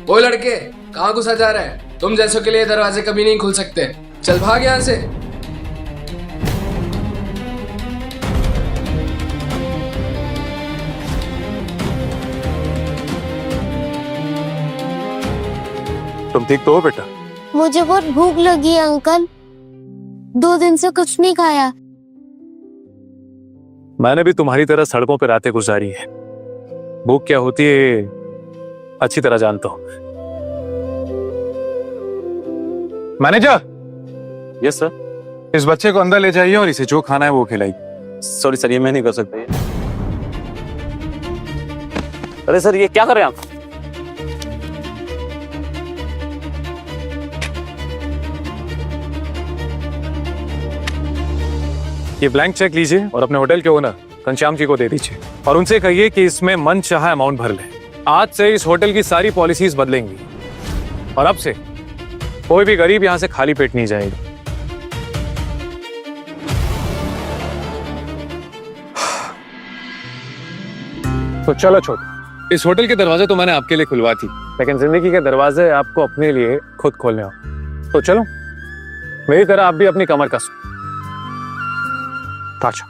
वो लड़के कहाँ घुसा जा रहा है? तुम जैसों के लिए दरवाजे कभी नहीं खुल सकते। चल भाग यहाँ से। तुम ठीक तो हो बेटा? मुझे बहुत भूख लगी है अंकल, 2 दिन से कुछ नहीं खाया। मैंने भी तुम्हारी तरह सड़कों पर रातें गुजारी है। भूख क्या होती है अच्छी तरह जानता हूं। मैनेजर। Yes sir. इस बच्चे को अंदर ले जाइए और इसे जो खाना है वो खिलाइए। सॉरी सर, ये मैं नहीं कर सकता। अरे सर, ये क्या कर रहे हैं आप? ये ब्लैंक चेक लीजिए और अपने होटल के ओनर घनश्याम जी को दे दीजिए और उनसे कहिए कि इसमें मन चाहा अमाउंट भर ले। आज से इस होटल की सारी पॉलिसीज बदलेंगी और अब से कोई भी गरीब यहां से खाली पेट नहीं जाएगा। तो चलो छोटू, इस होटल के दरवाजे तो मैंने आपके लिए खुलवा थी, लेकिन जिंदगी के दरवाजे आपको अपने लिए खुद खोलने हो। तो चलो, मेरी तरह आप भी अपनी कमर कसो। अच्छा।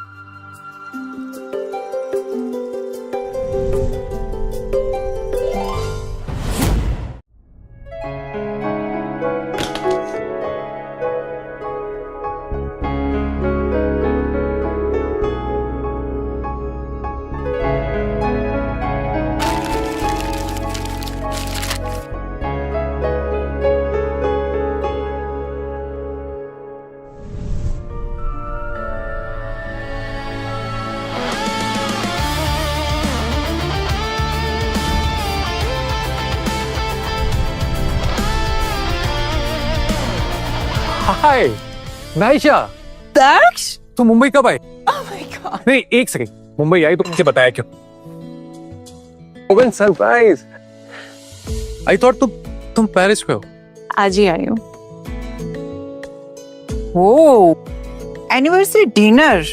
हाय नाइशा। दक्ष, तुम मुंबई कब आए? oh my God. नहीं, एक सेकंड। मुंबई आई तो मुझे बताया क्यों? Oven surprise. आई थॉट तुम पेरिस में हो। आज ही आई हूँ। ओ, एनिवर्सरी डिनर,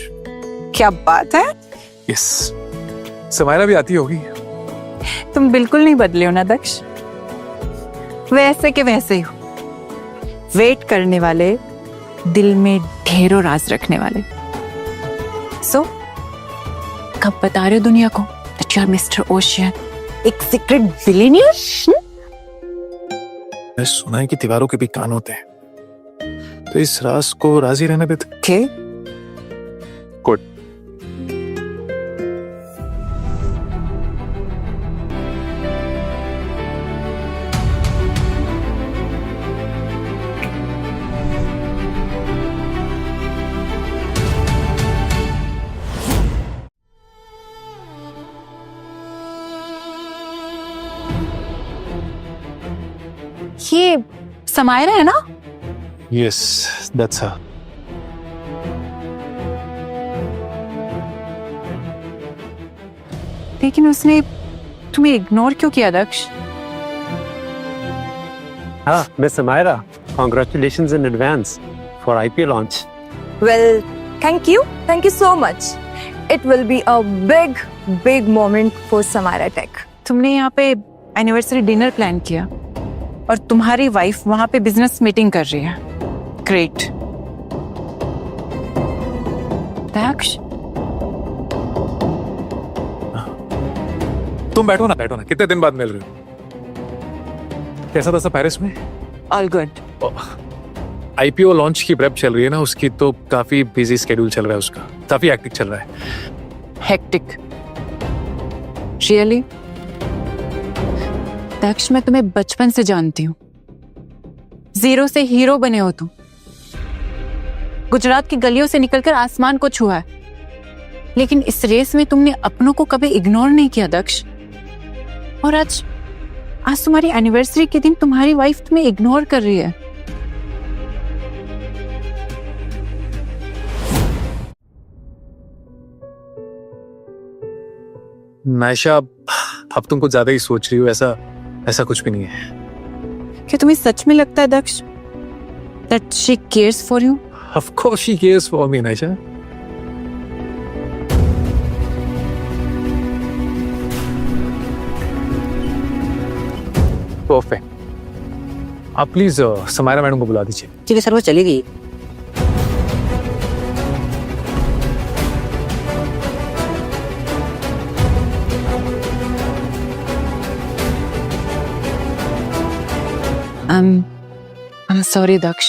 क्या बात है। यस, समायरा भी आती होगी। तुम बिल्कुल नहीं बदले हो ना दक्ष, वैसे के वैसे ही हो। वेट करने वाले, दिल में ढेरों राज रखने वाले। सो कब बता रहे हो दुनिया को that you are Mr. Ocean, एक सीक्रेट बिलियनियर? मैंने सुना है कि दीवारों के भी कान होते हैं, तो इस राज को राजी रहने देते। Okay. गुड। ये समायरा है ना? Yes, that's her. लेकिन उसने तुम्हें इग्नोर क्यों किया दक्ष? Ah, Miss Amira, congratulations in advance for IPO launch. Well, thank you so much. It will be a big moment for Samara Tech. तुमने यहाँ पे एनिवर्सरी डिनर प्लान किया और तुम्हारी वाइफ वहां पे बिजनेस मीटिंग कर रही है। ग्रेट। दक्ष, तुम बैठो ना, कितने दिन बाद मिल रहे हो? कैसा था सब पेरिस में? All good. आईपीओ लॉन्च की प्रेप चल रही है ना उसकी, तो काफी बिजी स्केड्यूल चल रहा है उसका, काफी हेक्टिक चल रहा है। हेक्टिक? रियली? दक्ष, मैं तुम्हें बचपन से जानती हूँ। 0 से हीरो बने हो तुम। गुजरात की गलियों से निकलकर आसमान को छुआ है, लेकिन इस रेस में तुमने अपनों को कभी इग्नोर नहीं किया दक्ष। और आज तुम्हारी एनिवर्सरी के दिन तुम्हारी वाइफ तुम्हें इग्नोर कर रही है। नायशा, अब तुम कुछ ज्यादा ही सोच रही हो। ऐसा कुछ भी नहीं है। क्या तुम्हें सच में लगता है दक्ष that she cares for you? Of course she cares for me, Naisha. Perfect. आप प्लीज समायरा मैडम को बुला दीजिए। ठीक है सर, वो चली गई। I'm sorry Daksh.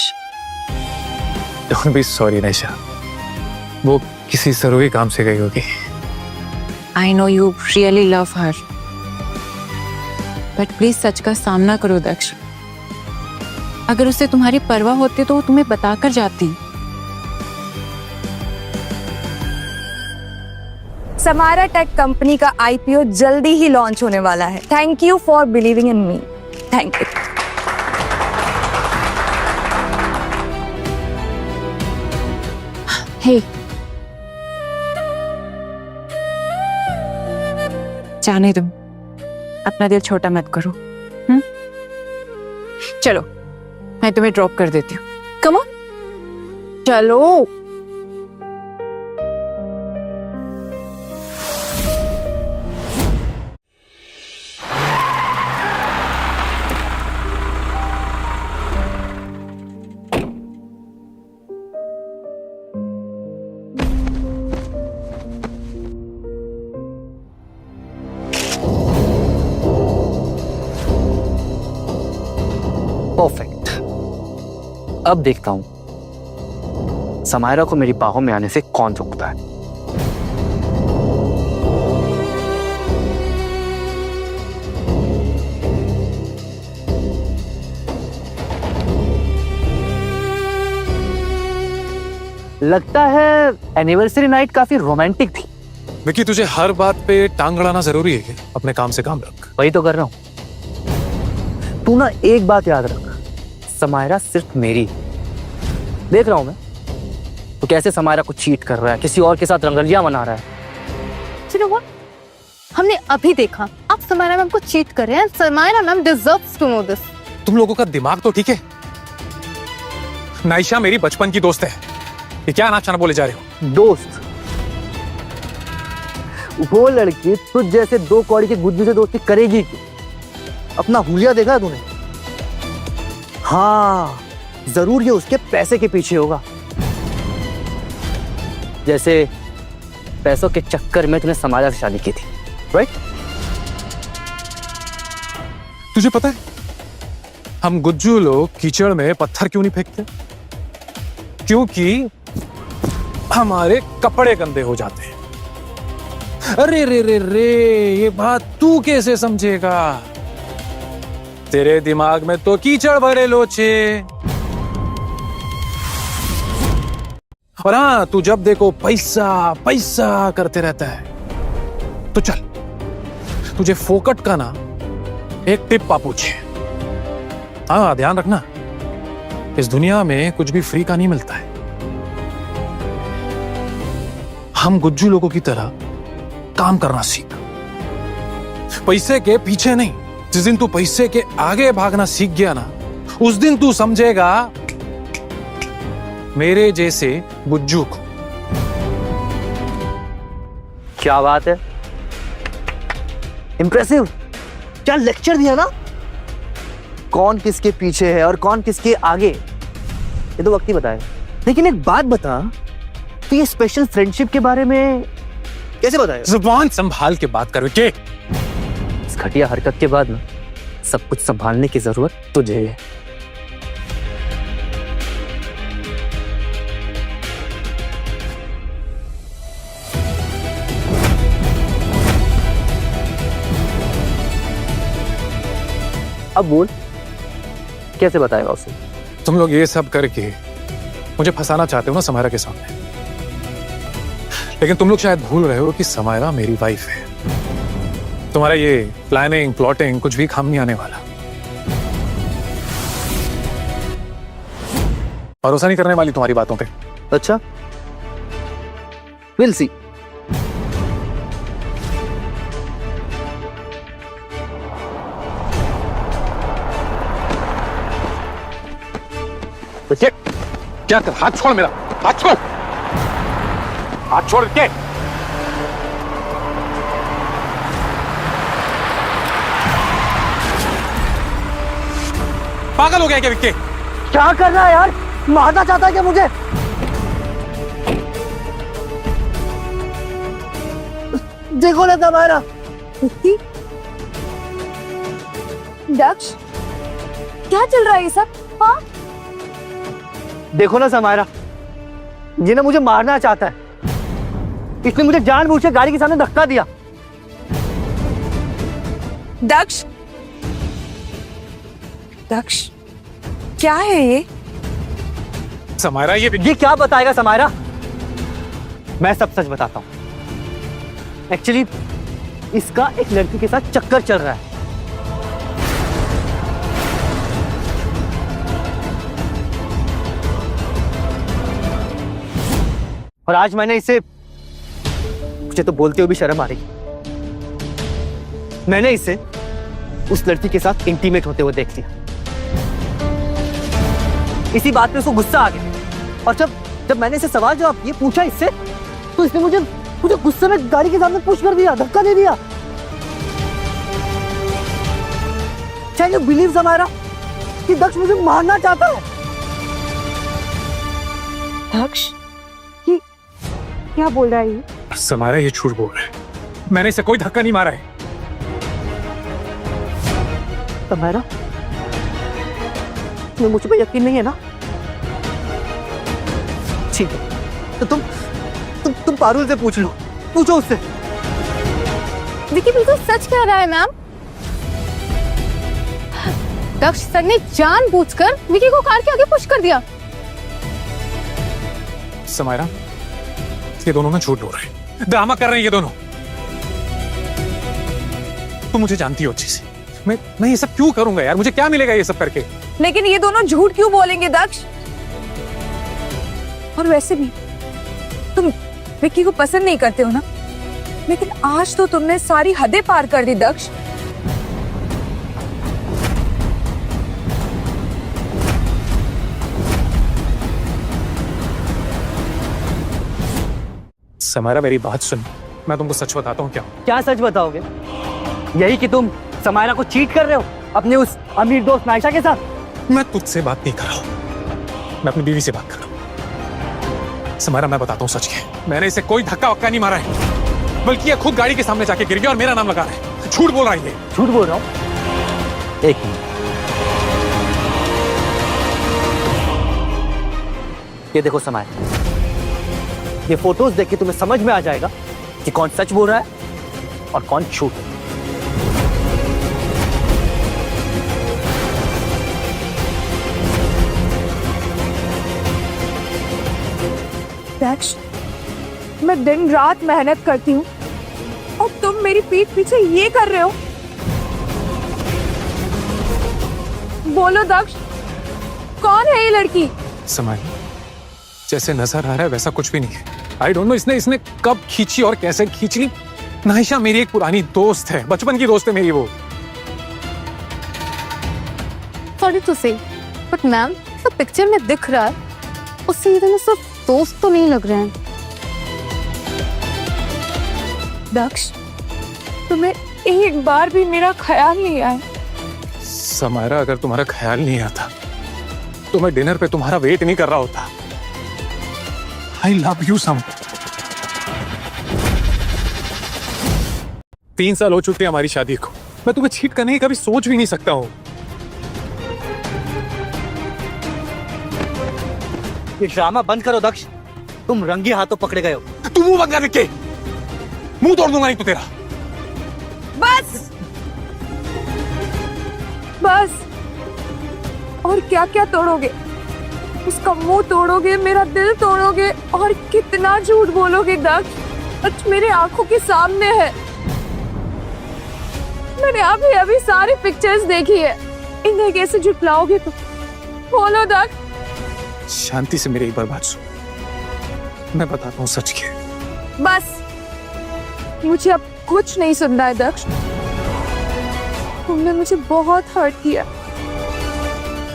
Don't be sorry Nisha, वो किसी जरूरी काम से गई होगी। I know you really love her, but please सच का सामना करो दक्ष। अगर उसे तुम्हारी परवाह होती तो वो तुम्हें बताकर जाती। समारा टेक कंपनी का आईपीओ जल्दी ही लॉन्च होने वाला है। Thank you for believing in me. Thank you. Hey, जाने तुम, अपना दिल छोटा मत करो। चलो मैं तुम्हें ड्रॉप कर देती हूँ। कम ऑन, चलो। परफेक्ट। अब देखता हूं समायरा को मेरी बाहों में आने से कौन रोकता है। लगता है एनिवर्सरी नाइट काफी रोमांटिक थी। विकी, तुझे हर बात पे टांग अड़ाना जरूरी है क्या? अपने काम से काम रख। वही तो कर रहा हूं। तू ना एक बात याद रख, समायरा सिर्फ मेरी। देख रहा हूं मैं तो कैसे समायरा को चीट कर रहा है, किसी और के साथ रंगलियां मना रहा है। You know what? हमने अभी देखा आप समायरा मैम को चीट कर रहे हैं। Samaira ma'am deserves to know this. तुम लोगों का दिमाग तो ठीक है? नाइशा मेरी बचपन की दोस्त है। ये क्या अनाचाना बोले जा रहे हो? दोस्त? वो लड़की तुझ जैसे दो कौड़ी के गुड्डू से दोस्ती करेगी क्यों? अपना हुलिया देखा है तूने? हाँ, जरूर ये उसके पैसे के पीछे होगा। जैसे पैसों के चक्कर में तूने समाजा से शादी की थी, राइट? तुझे पता है हम गुज्जू लोग कीचड़ में पत्थर क्यों नहीं फेंकते? क्योंकि हमारे कपड़े गंदे हो जाते हैं। अरे रे रे रे, ये बात तू कैसे समझेगा? तेरे दिमाग में तो कीचड़ भरे लोचे। और हाँ, तू जब देखो पैसा पैसा करते रहता है। तो चल, तुझे फोकट का ना एक टिप पूछे। हाँ, ध्यान रखना, इस दुनिया में कुछ भी फ्री का नहीं मिलता है। हम गुज्जू लोगों की तरह काम करना सीख, पैसे के पीछे नहीं। जिस दिन तू पैसे के आगे भागना सीख गया ना, उस दिन तू समझेगा मेरे जैसे गुज्जू को। क्या बात है, इंप्रेसिव। क्या लेक्चर दिया ना, कौन किसके पीछे है और कौन किसके आगे, ये तो वक्त ही बताएगा। लेकिन एक बात बता, तो ये स्पेशल फ्रेंडशिप के बारे में कैसे बताएगा? जुबान संभाल के बात करो के। इस घटिया हरकत के बाद ना सब कुछ संभालने की जरूरत तुझे है। अब बोल, कैसे बताएगा उसे? तुम लोग ये सब करके मुझे फंसाना चाहते हो ना समायरा के सामने, लेकिन तुम लोग शायद भूल रहे हो कि समायरा मेरी वाइफ है। तुम्हारा ये प्लानिंग प्लॉटिंग कुछ भी काम नहीं आने वाला। भरोसा नहीं करने वाली तुम्हारी बातों पे। अच्छा, विल सी। क्या कर? हाथ छोड़ मेरा, हाथ छोड़, हाथ छोड़ के। पागल हो गया क्या विक्की? क्या कर रहा है यार? मारना चाहता है क्या मुझे? देखो ना समायरा। दक्ष, क्या चल रहा है ये सब? हाँ, देखो ना समायरा, ये ना मुझे मारना चाहता है। इसने मुझे जानबूझ के गाड़ी के सामने धक्का दिया। दक्ष, दक्ष, क्या है ये? समायरा ये क्या बताएगा समायरा? मैं सब सच बताता हूँ। एक्चुअली इसका एक लड़की के साथ चक्कर चल रहा है। और आज मैंने इसे, मुझे तो बोलते हुए भी शर्म आ रही, मैंने इसे उस लड़की के साथ इंटीमेट होते हुए देख लिया। इसी बात पे उसको गुस्सा आ गया और जब मैंने इसे सवाल जवाब ये पूछा इससे, तो इसने मुझे गुस्से में गाड़ी के सामने पुश कर दिया, धक्का दे दिया। कैन यू बिलीव समायरा कि दक्ष मुझे मारना चाहता है? दक्ष, ये क्या बोल रहा है ये? समायरा ये झूठ बोल रहा है। मैंने इसे कोई धक्का नहीं मारा है। समायरा, तुम्हें मुझ पे यकीन नहीं है ना? ठीक है, तो तुम पारुल से पूछ लो, पूछो उससे। विकी बिल्कुल सच कह रहा है मैम। दक्ष सर ने जानबूझकर विकी को कार के आगे पुश कर दिया। समायरा, ये दोनों ना झूठ बोल रहे हैं, ड्रामा कर रहे हैं ये दोनों। तुम मुझे जानती हो अच्छी से। मैं ये सब क्यों करूंगा यार? मुझे क्या मिलेगा ये सब करके? लेकिन ये दोनों झूठ क्यों बोलेंगे दक्ष? और वैसे भी तुम विक्की को पसंद नहीं करते हो ना? लेकिन आज तो तुमने सारी हदें पार कर दी दक्ष। समायरा मेरी बात सुन, मैं तुमको सच बताता हूँ। क्या सच बताओगे? यही कि तुम समायरा को चीट कर रहे हो अपने उस अमीर दोस्त नायशा के साथ? मैं तुझसे बात नहीं कर रहा हूँ, मैं अपनी बीवी से बात कर रहा हूँ। समायरा, मैं बताता हूँ सच है, मैंने इसे कोई धक्का वक्का नहीं मारा है, बल्कि ये खुद गाड़ी के सामने जाके गिर गया और मेरा नाम लगा रहा है। झूठ बोल रहा है ये। झूठ बोल रहा हूँ? एक मिनट, ये देखो समायरा, ये फोटोज देख के तुम्हें समझ में आ जाएगा कि कौन सच बोल रहा है और कौन झूठ। दक्ष, मैं दिन रात मेहनत करती हूँ और तुम मेरी पीठ पीछे ये कर रहे हो? बोलो दक्ष, कौन है ये लड़की? समायरा, जैसे नजर आ रहा है वैसा कुछ भी नहीं है। आई डोंट नो इसने कब खींची और कैसे खींच ली। नायशा मेरी एक पुरानी दोस्त है, बचपन की दोस्त है मेरी वो। सॉरी टू से, बट मैम तो पिक्चर में दिख रहा है उससे ये दोनों सिर्फ दोस्त तो नहीं लग रहे हैं। दक्ष, तुम्हें एक बार भी मेरा ख्याल नहीं आया? समायरा, अगर तुम्हारा ख्याल नहीं आता तो मैं डिनर पे तुम्हारा वेट नहीं कर रहा होता। I love you सम। 3 साल हो चुके हैं हमारी शादी को। मैं तुम्हें चीट करने की कभी सोच भी नहीं सकता हूँ। ये ड्रामा बंद करो दक्ष, तुम रंगे हाथों पकड़े गए हो। तू मुंह बंद कर रखे, मुंह तोड़ दूंगा नहीं तो तेरा। बस बस, और क्या क्या तोड़ोगे? उसका मुंह तोड़ोगे, मेरा दिल तोड़ोगे, और कितना झूठ बोलोगे दक्ष? आज मेरे आंखों के सामने है, मैंने अभी सारी पिक्चर्स देखी है, इन्हें कैसे झुटलाओगे तुम? बोलो दक्ष। शांति से मेरी एक बार बात सुन, मैं बताता हूँ सच के। बस, मुझे अब कुछ नहीं सुनना है दक्ष। तुमने मुझे बहुत हर्ट किया,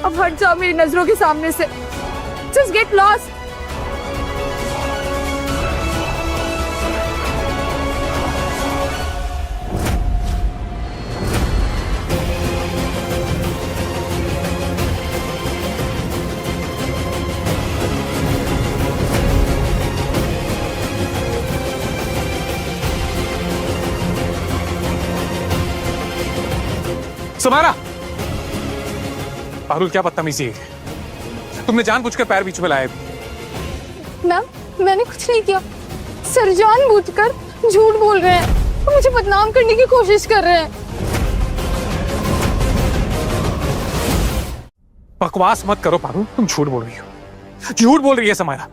अब हट जाओ मेरी नजरों के सामने से। Just get lost. Samara, Parul क्या बदतमीजी है, तुमने जानबूझकर पैर बीच में लाया। मैम मैंने कुछ नहीं किया, सर जानबूझकर झूठ बोल रहे हैं, वो मुझे बदनाम करने की कोशिश कर रहे हैं। बकवास मत करो पारुल, तुम झूठ बोल रही हो, झूठ बोल रही है समारा।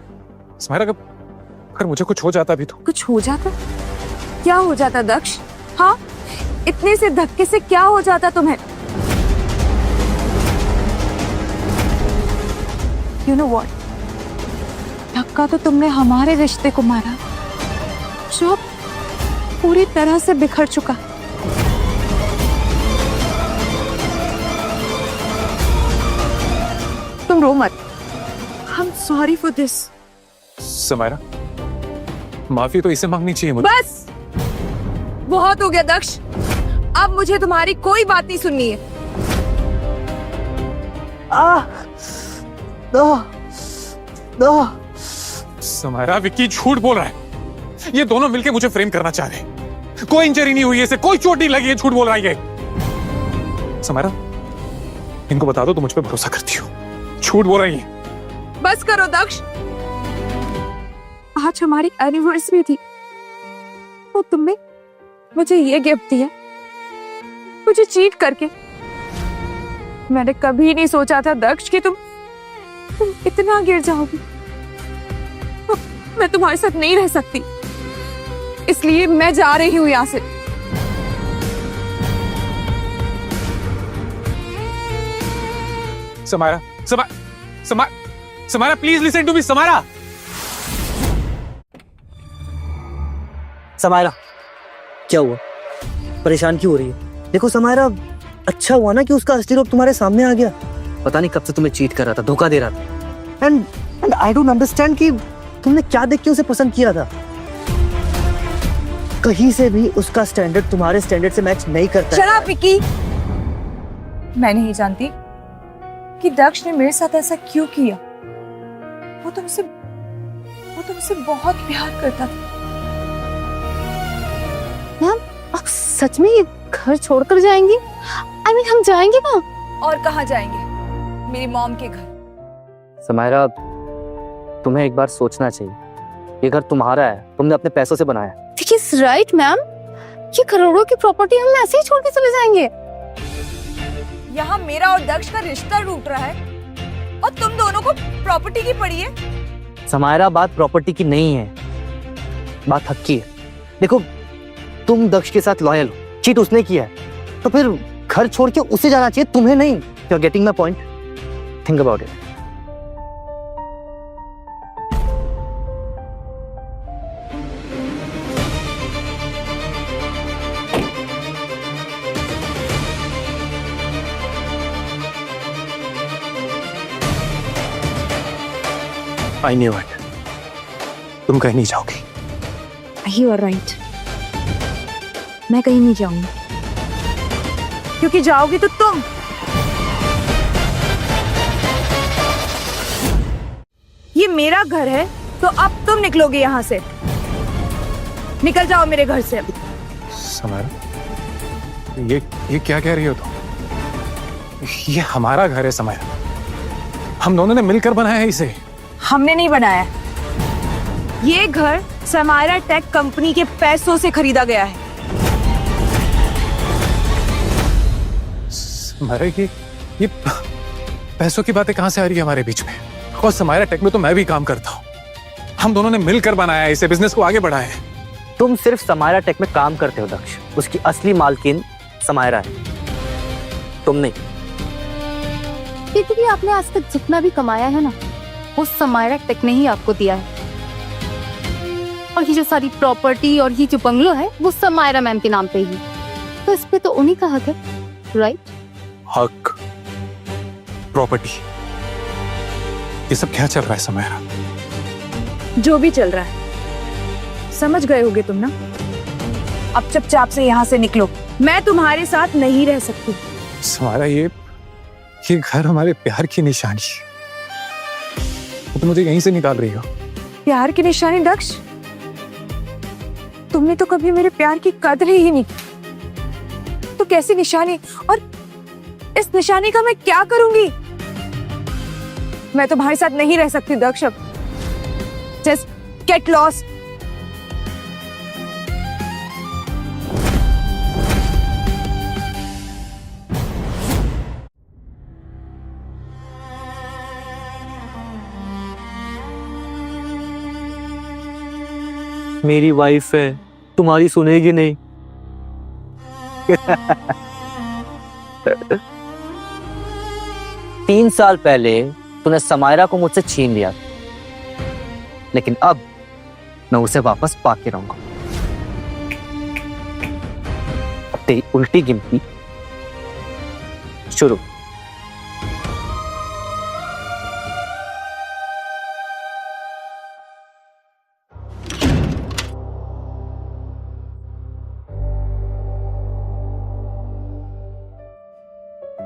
समारा अगर मुझे कुछ हो जाता भी तो। कुछ हो जाता? क्या हो जाता दक्ष? हाँ, इतने से धक्के से क्या हो जाता तुम्हें? You know what? धक्का तो तुमने हमारे रिश्ते को मारा, जो पूरी तरह से बिखर चुका। तुम रो मत। I'm sorry for this. Samara, माफी तो इसे मांगनी चाहिए मुझे। बस बहुत हो गया दक्ष, अब मुझे तुम्हारी कोई बात नहीं सुननी है। समारा, विक्की झूठ बोल रहा है, ये दोनों मिलके मुझे फ्रेम करना चाह रहे हैं। कोई इंजरी नहीं हुई है इसे, कोई चोट नहीं लगी है, झूठ बोल रहा है ये। समारा, इनको बता दो तो मुझ पे भरोसा करती हो, झूठ बोल रही है। बस करो दक्ष, आज हमारी एनिवर्सरी थी तो तुमने मुझे ये गिफ्ट दिया, मुझे चीट करके। मैंने कभी नहीं सोचा था दक्ष कि तुम इतना गिर जाओगे। मैं तुम्हारे साथ नहीं रह सकती, इसलिए मैं जा रही हूँ यहाँ से। Samara, Samara please listen to me. Samara, Samaira, क्या हुआ? परेशान क्यों हो रही है? देखो समायरा, अच्छा हुआ ना कि उसका असली रूप तुम्हारे सामने आ गया। पता नहीं कब से तुम्हें चीट कर रहा था, धोखा दे रहा था। एंड आई डोंट अंडरस्टैंड कि तुमने क्या देख के उसे पसंद किया था। कहीं से भी उसका स्टैंडर्ड तुम्हारे स्टैंडर्ड से मैच नहीं करता। शराब विकी, मैं नहीं जानती कि दक्ष ने मेरे साथ ऐसा क्यों किया। वो तुमसे बहुत प्यार करता था। मैम आप सच में ये घर छोड़कर जाएंगी? I mean, हम जाएंगे कहाँ? और कहाँ जाएंगे? मेरी मॉम के घर। समायरा, तुम्हें एक बार सोचना चाहिए, ये घर तुम्हारा है, तुमने अपने पैसों से बनाया। देखिए राइट मैम, ये करोड़ों की प्रॉपर्टी हम ऐसे ही छोड़ के चले जाएंगे? यहाँ मेरा और दक्ष का रिश्ता टूट रहा है और तुम दोनों को प्रॉपर्टी की पड़ी है। समायरा, बात प्रॉपर्टी की नहीं है, बात हक की है। देखो, तुम दक्ष के साथ लॉयल हो, चीट उसने किया है, तो फिर घर छोड़ के उसे जाना चाहिए, तुम्हें नहीं। You are getting my point? Think about it. I knew it. तुम कहीं नहीं जाओगी। You are right. मैं कहीं नहीं जाऊंगी, क्योंकि जाओगी तो तुम। ये मेरा घर है, तो अब तुम निकलोगे यहाँ से। निकल जाओ मेरे घर से। समारा, ये क्या कह रही हो तुम? ये हमारा घर है समारा, हम दोनों ने मिलकर बनाया है इसे। हमने नहीं बनाया, ये घर समायरा टेक कंपनी के पैसों से खरीदा गया है। समारा, ये पैसों की बातें कहां से आ रही है हमारे बीच में? और समायरा टेक में तो मैं भी काम करता हूँ, हम दोनों ने मिलकर बनाया है इसे, बिजनेस को आगे बढ़ाया है। तुम सिर्फ समायरा टेक में काम करते हो दक्ष, उसकी असली मालकिन समायरा है, तुम नहीं। भी आपने आज तक जितना भी कमाया है ना, वो समायरा टेक ने ही आपको दिया है। और ये जो सारी प्रॉपर्टी और ये जो बंगलो है, वो समायरा मैम के नाम पे ही, तो इस पे तो उन्हीं का हक है, राइट? हक, प्रॉपर्टी, ये सब क्या चल रहा है समायरा? जो भी चल रहा है, समझ गए होगे तुम ना। अब चुपचाप से यहाँ से निकलो, मैं तुम्हारे साथ नहीं रह सकती। समायरा, ये घर हमारे प्यार की निशानी है, तुम मुझे यहीं से निकाल रही हो। प्यार की निशानी दक्ष? तुमने तो कभी मेरे प्यार की कदर ही नहीं की, तो कैसी निशानी? और इस निशानी का मैं क्या करूंगी? मैं तुम्हारे साथ नहीं रह सकती दक्ष। Just get lost. मेरी वाइफ है, तुम्हारी सुनेगी नहीं। 3 साल पहले तूने समायरा को मुझसे छीन लिया, लेकिन अब मैं उसे वापस पाके रहूंगा। तेरी उल्टी गिनती शुरू।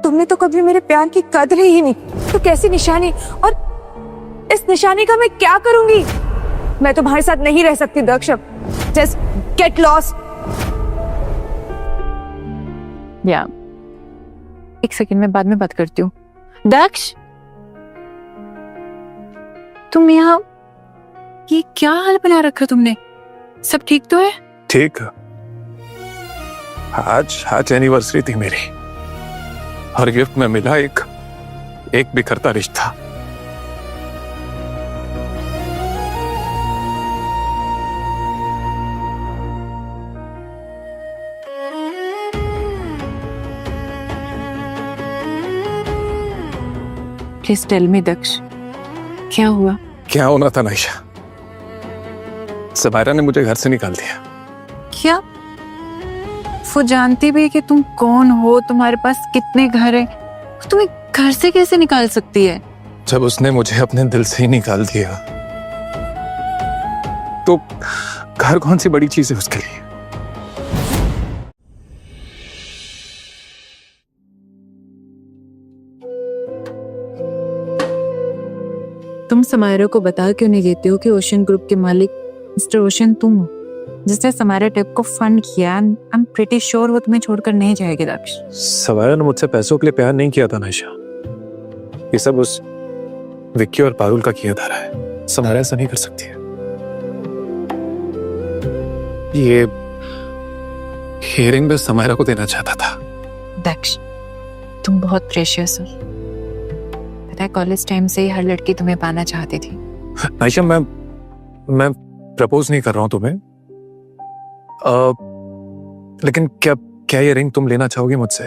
तुमने तो कभी मेरे प्यार की कदर ही नहीं, तो कैसी निशानी? और इस निशानी का मैं क्या करूंगी? मैं तुम्हारे साथ नहीं रह सकती दक्ष। Just get lost. या एक सेकंड में बाद में बात करती हूँ। दक्ष, तुम यहाँ ये क्या हाल बना रखा तुमने? सब ठीक तो है? ठीक। आज एनिवर्सरी थी मेरी और गिफ्ट में मिला एक बिखरता रिश्ता। प्लीज टेल मी दक्ष, क्या हुआ? क्या होना था नाइशा? समायरा ने मुझे घर से निकाल दिया। क्या वो जानती भी है कि तुम कौन हो, तुम्हारे पास कितने घर है? तुम्हें घर से कैसे निकाल सकती है? जब उसने मुझे अपने दिल से ही निकाल दिया तो घर कौन सी बड़ी चीज है उसके लिए? तुम समायरा को बता क्यों नहीं देते हो कि ओशन ग्रुप के मालिक मिस्टर ओशन तुम हो, जिसने समायरा टेप को फंड किया? आई एम प्रीटी श्योर वो तुम्हें छोड़कर नहीं जाएगी दक्ष। समायरा ने मुझसे पैसों के लिए प्यार नहीं किया था नाइशा। ये सब उस विक्की और पारुल का किया धारा है। समायरा ऐसा नहीं कर सकती है। ये हियरिंग में समायरा को देना चाहता था। दक्ष, तुम बहुत प्रेशियस हो। पता है कॉलेज टाइम से ही हर लड़की तुम्हें पाना चाहती थी। नाइशा, मैं प्रपोज नहीं कर रहा हूं तुम्हें, लेकिन क्या ये रिंग तुम लेना चाहोगी मुझसे?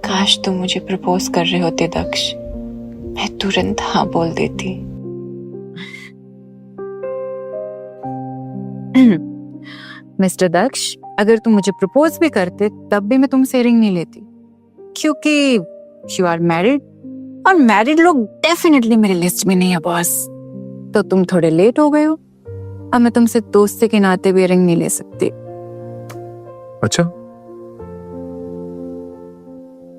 काश तुम मुझे प्रपोज कर रहे होते दक्ष, मैं तुरंत हाँ बोल देती। मिस्टर दक्ष, अगर तुम मुझे प्रपोज भी करते तब भी मैं तुमसे रिंग नहीं लेती, क्योंकि यू आर मैरिड और मैरिड लोग डेफिनेटली मेरे लिस्ट में नहीं है बॉस। तो तुम थोड़े लेट हो गए हो, अब मैं तुमसे दोस्ती के नाते भी रिंग नहीं ले सकती। अच्छा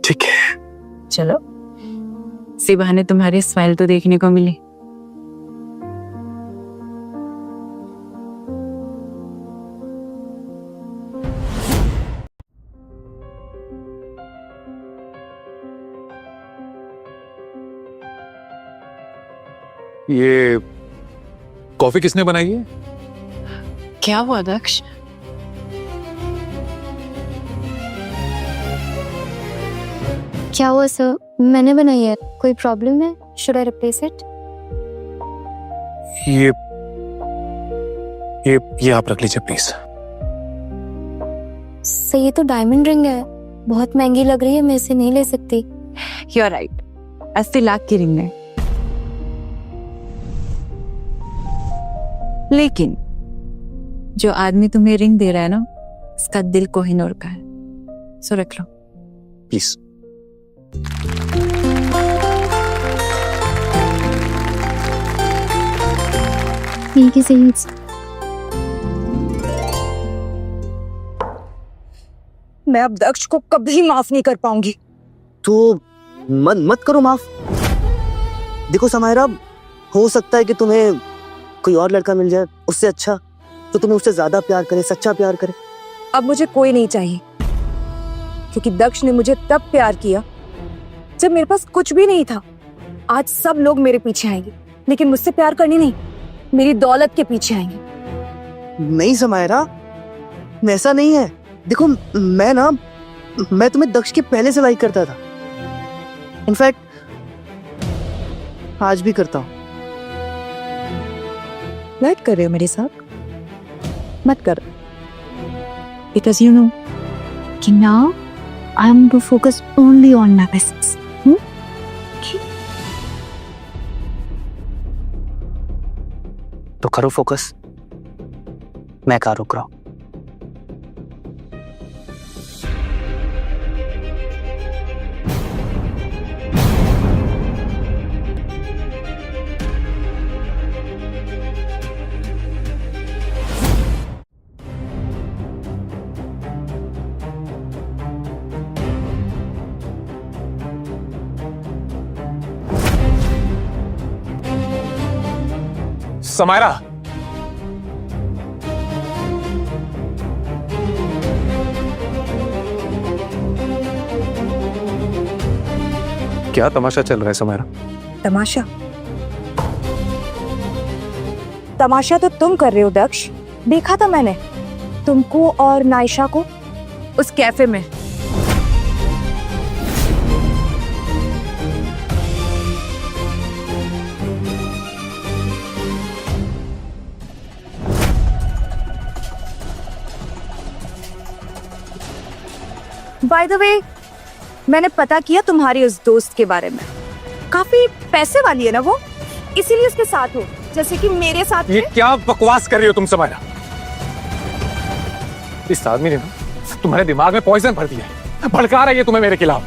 ठीक है, चलो, इसी बहाने तुम्हारी स्माइल तो देखने को मिली। ये कॉफी किसने बनाई है? क्या हुआ दक्ष? क्या हुआ सर? मैंने बनाई है। कोई प्रॉब्लम है? Should I replace it? ये आप रख लीजिए प्लीज। सर ये तो डायमंड रिंग है, बहुत महंगी लग रही है, मैं इसे नहीं ले सकती। यू आर राइट, 80 लाख की रिंग है, लेकिन जो आदमी तुम्हें रिंग दे रहा है ना, उसका दिल कोहिनूर का है, सो रख लो प्लीज। ठीक है सही। मैं अब दक्ष को कभी माफ नहीं कर पाऊंगी। तो मत करो माफ। देखो समायरा, हो सकता है कि तुम्हें कोई और लड़का मिल जाए उससे अच्छा, तो तुम्हें उससे ज्यादा प्यार करे, सच्चा प्यार करे। अब मुझे कोई नहीं चाहिए, क्योंकि दक्ष ने मुझे तब प्यार किया जब मेरे पास कुछ भी नहीं था। आज सब लोग मेरे पीछे आएंगे, लेकिन मुझसे प्यार करने नहीं, मेरी दौलत के पीछे आएंगे। नहीं समायरा, ऐसा नहीं है। देखो मैं तुम्हें दक्ष के पहले से लाइक करता था। इनफैक्ट आज भी करता हूँ। फ्लर्ट कर रहे हो मेरे साथ? मत कर, बिकॉज यू नो कि now I am to focus only on my business. तो करो फोकस, मैं कहाँ रुक रहा हूँ। समायरा, क्या तमाशा चल रहा है समायरा? तमाशा? तमाशा तो तुम कर रहे हो दक्ष। देखा था मैंने तुमको और नायशा को उस कैफे में। बाय द वे, मैंने पता किया तुम्हारी उस दोस्त के बारे में। काफी पैसे वाली है ना वो, इसीलिए उसके साथ हो, जैसे कि मेरे साथ। ये क्या बकवास कर रही हो तुम समायरा? इस आदमी ने ना तुम्हारे दिमाग में पॉइजन भर दिया है, भड़का रही है तुम्हें मेरे खिलाफ।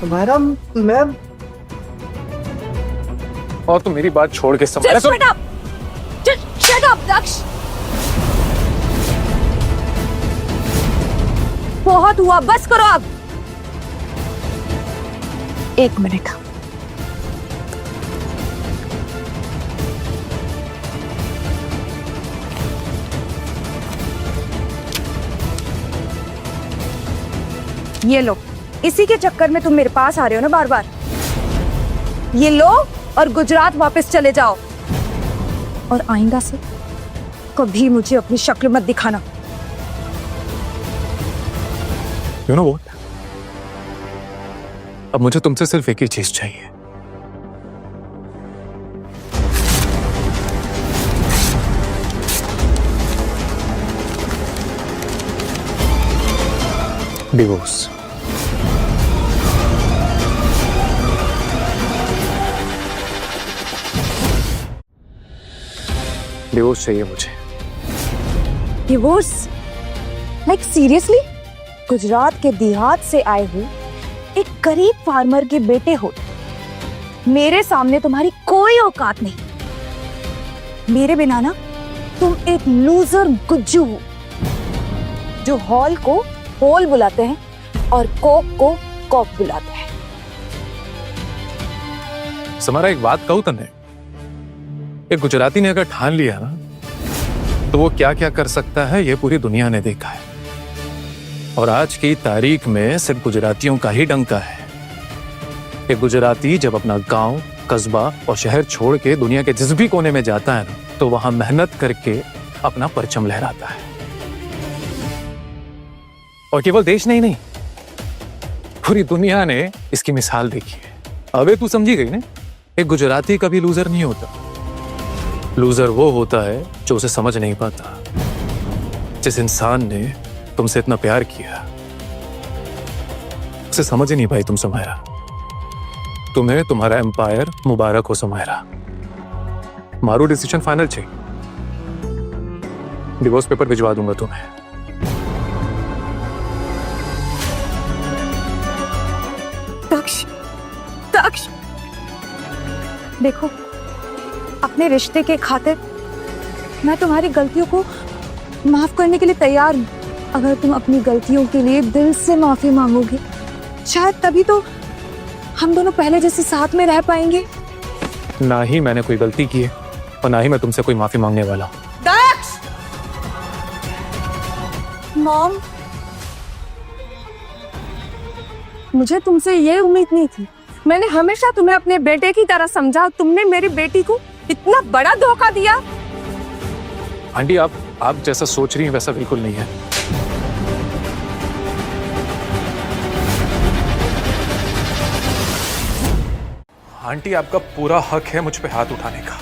समायरा, मैं और तुम मेरी बात छोड़ के Samaira Just shut up! Just shut up, दक्ष। बहुत हुआ, बस करो अब। एक मिनट। ये लो, इसी के चक्कर में तुम मेरे पास आ रहे हो ना बार बार। ये लो और गुजरात वापस चले जाओ, और आइंदा से कभी मुझे अपनी शक्ल मत दिखाना। You know what? अब मुझे तुमसे सिर्फ एक ही चीज चाहिए। डिवोर्स। डिवोर्स चाहिए मुझे। डिवोर्स? Like seriously? गुजरात के देहात से आए हुए एक गरीब फार्मर के बेटे हो, मेरे सामने तुम्हारी कोई औकात नहीं। मेरे बिना ना तुम एक लूजर गुज्जू हो, जो हॉल को हॉल बुलाते हैं और कोक को कॉक बुलाते हैं। समारा, एक बात कहूं तने, एक गुजराती ने अगर ठान लिया ना, तो वो क्या क्या कर सकता है ये पूरी दुनिया ने देखा है। और आज की तारीख में सिर्फ गुजरातियों का ही डंका है। एक गुजराती जब अपना गांव, कस्बा और शहर छोड़ के दुनिया के जिस भी कोने में जाता है ना, तो वहां मेहनत करके अपना परचम लहराता है। और केवल देश नहीं, पूरी दुनिया ने इसकी मिसाल देखी है। अबे तू समझी गई ना? एक गुजराती कभी लूजर नहीं होता। लूजर वो होता है जो उसे समझ नहीं पाता। जिस इंसान ने तुमसे इतना प्यार किया, उसे समझ ही नहीं पाई तुम समायरा। तुम्हें तुम्हारा एम्पायर मुबारक हो समायरा। मारू डिसीजन फाइनल चाहिए। डिवोर्स पेपर भिजवा दूंगा तुम्हें। दक्ष, देखो, अपने रिश्ते के खातिर मैं तुम्हारी गलतियों को माफ करने के लिए तैयार हूं। अगर तुम अपनी गलतियों के लिए दिल से माफी मांगोगे, शायद तभी तो हम दोनों पहले जैसे साथ में रह पाएंगे। ना ही मैंने कोई गलती की है और ना ही मैं तुमसे कोई माफी मांगने वाला हूं। दक्ष! मॉम, मुझे तुमसे ये उम्मीद नहीं थी। मैंने हमेशा तुम्हें अपने बेटे की तरह समझा, तुमने मेरी बेटी को इतना बड़ा धोखा दिया। आंटी आप जैसा सोच रही हैं वैसा बिल्कुल नहीं है। आंटी आपका पूरा हक है मुझ पे हाथ उठाने का,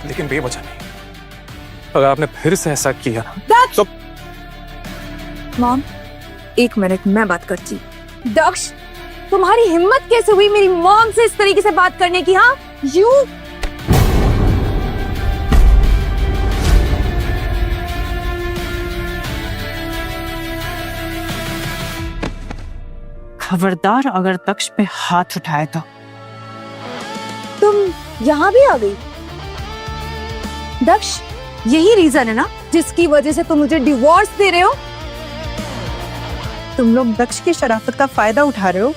लेकिन बेवजह नहीं। अगर आपने फिर से ऐसा किया ना तो मॉम, 1 मिनट, मैं बात करती हूँ। दक्ष, तुम्हारी हिम्मत कैसे हुई मेरी मॉम से इस तरीके से बात करने की? हाँ, यू खबरदार अगर दक्ष पे हाथ उठाए तो। तुम यहाँ भी आ गई? दक्ष, यही रीजन है ना जिसकी वजह से तुम मुझे डिवोर्स दे रहे हो? तुम लोग दक्ष की शराफत का फायदा उठा रहे हो।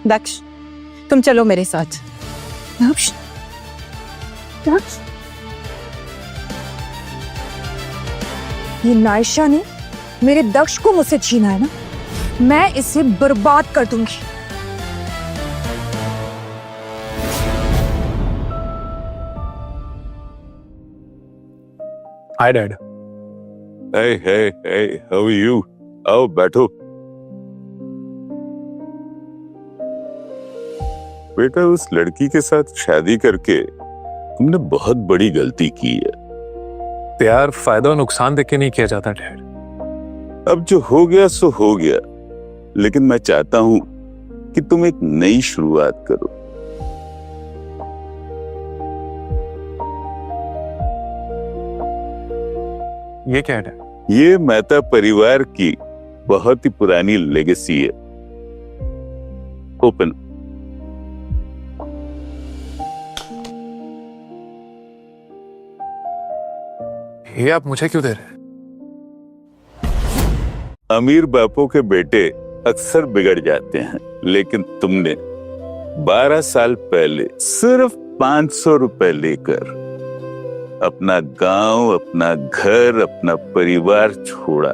दक्ष, तुम चलो मेरे साथ। दक्ष, दक्ष, ये नायशा ने मेरे दक्ष को मुझसे छीना है ना, मैं इसे बर्बाद कर दूंगी। Hi dad. Hey, how are you? आओ बैठो। बेटा, उस लड़की के साथ शादी करके तुमने बहुत बड़ी गलती की है। प्यार फायदा और नुकसान देख के नहीं किया जाता डैड। अब जो हो गया सो हो गया, लेकिन मैं चाहता हूं कि तुम एक नई शुरुआत करो। ये क्या है डैड? ये मेहता परिवार की बहुत ही पुरानी लेगेसी है। ओपन। ये आप मुझे क्यों दे रहे हैं? अमीर बापों के बेटे अक्सर बिगड़ जाते हैं, लेकिन तुमने 12 साल पहले सिर्फ 500 रुपए लेकर अपना गांव, अपना घर, अपना परिवार छोड़ा,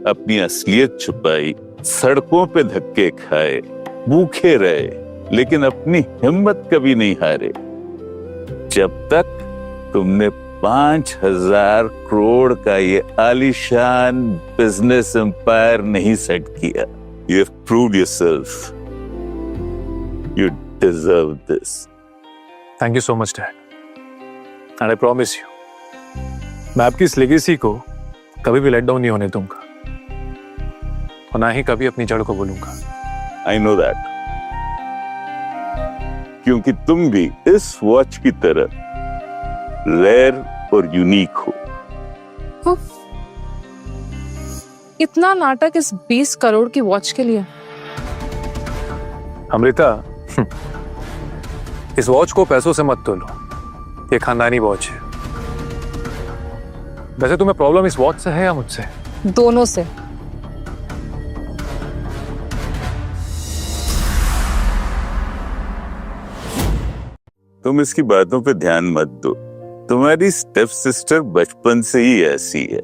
अपनी असलियत छुपाई, सड़कों पे धक्के खाए, भूखे रहे, लेकिन अपनी हिम्मत कभी नहीं हारे, जब तक तुमने 5,000 करोड़ का ये आलीशान बिजनेस एम्पायर नहीं सेट किया। You have proved yourself. You deserve this. Thank you so much dad, and I promise you मैं आपकी इस लेगेसी को कभी भी लेट डाउन नहीं होने दूंगा, और ना ही कभी अपनी जड़ को भूलूंगा। I know that. क्योंकि तुम भी इस वॉच की तरह रेयर और यूनिक हो। इतना नाटक इस 20 करोड़ की वॉच के लिए? अमृता, इस वॉच को पैसों से मत तोलो, ये खानदानी वॉच है। वैसे तुम्हें प्रॉब्लम इस वॉच से है या मुझसे? दोनों से। तुम इसकी बातों पे ध्यान मत दो, तुम्हारी स्टेप सिस्टर बचपन से ही ऐसी है,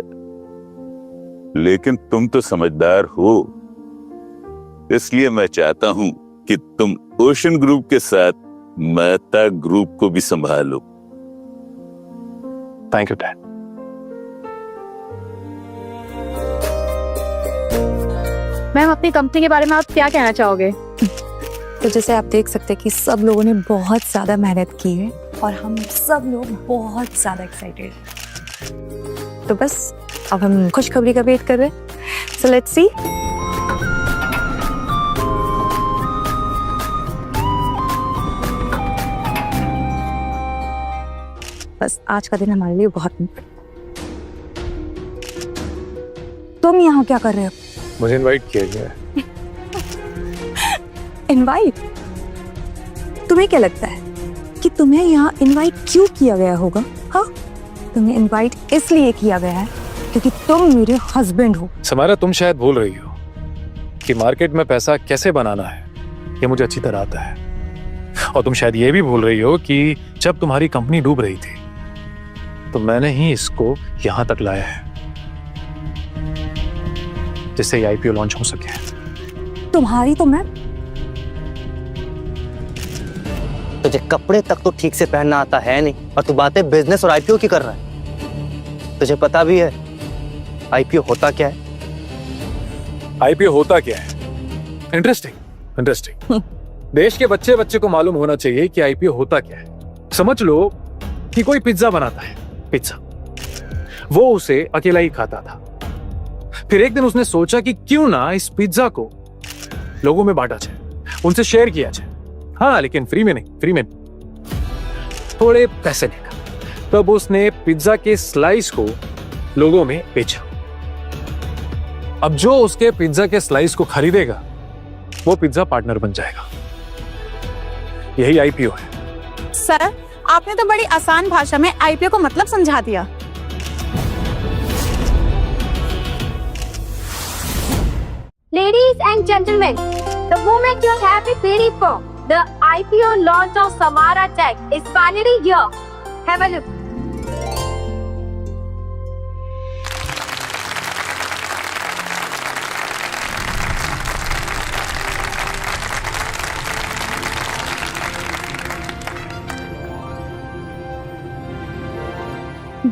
लेकिन तुम तो समझदार हो, इसलिए मैं चाहता हूं कि तुम ओशन ग्रुप के साथ मेहता ग्रुप को भी संभालो। Thank you dad. मैम, अपनी कंपनी के बारे में आप क्या कहना चाहोगे? तो जैसे आप देख सकते हैं कि सब लोगों ने बहुत ज्यादा मेहनत की है और हम सब लोग बहुत ज्यादा एक्साइटेड हैं। तो बस अब हम खुशखबरी का वेट कर रहे हैं। So let's see. बस आज का दिन हमारे लिए बहुत। तुम यहाँ क्या कर रहे हो? मुझे इनवाइट किया गया है। इनवाइट? तुम्हें क्या लगता है कि तुम्हें यहाँ इनवाइट क्यों किया गया होगा? हाँ, तुम्हें इनवाइट इसलिए किया गया है क्योंकि तुम मेरे हस्बैंड हो। समारा, तुम शायद भूल रही हो कि मार्केट में पैसा कैसे बनाना है ये मुझे अच्छी तरह आता है, और तुम शायद ये भी भूल रही हो कि जब तुम्हारी कंपनी डूब रही थी तो मैंने ही इसको यहां तक लाया है जिससे ये आईपीओ लॉन्च हो सके। तुम्हारी तो मैं तुझे कपड़े तक तो ठीक से पहनना आता है नहीं और तू बातें बिजनेस और आईपीओ की कर रहा है। तुझे पता भी है आईपीओ होता क्या है? आईपीओ होता क्या है? Interesting interesting. देश के बच्चे बच्चे को मालूम होना चाहिए कि आईपीओ होता क्या है। समझ लो कि कोई पिज्जा बनाता है, पिज्जा, वो उसे अकेला ही खाता था। फिर एक दिन उसने सोचा कि क्यों ना इस पिज्जा को लोगों में बांटा जाए, उनसे शेयर किया जाए। हाँ, लेकिन फ्री में नहीं, फ्री में थोड़े पैसे लेकर। तब उसने पिज्जा के स्लाइस को लोगों में बेचा। अब जो उसके पिज्जा के स्लाइस को खरीदेगा वो पिज्जा पार्टनर बन जाएगा। यही आईपीओ है। सर, आपने तो बड़ी आसान भाषा में आईपीओ को मतलब समझा दिया। Ladies and gentlemen, the moment you have been waiting for, the IPO launch of Samara Tech is finally here. Have a look.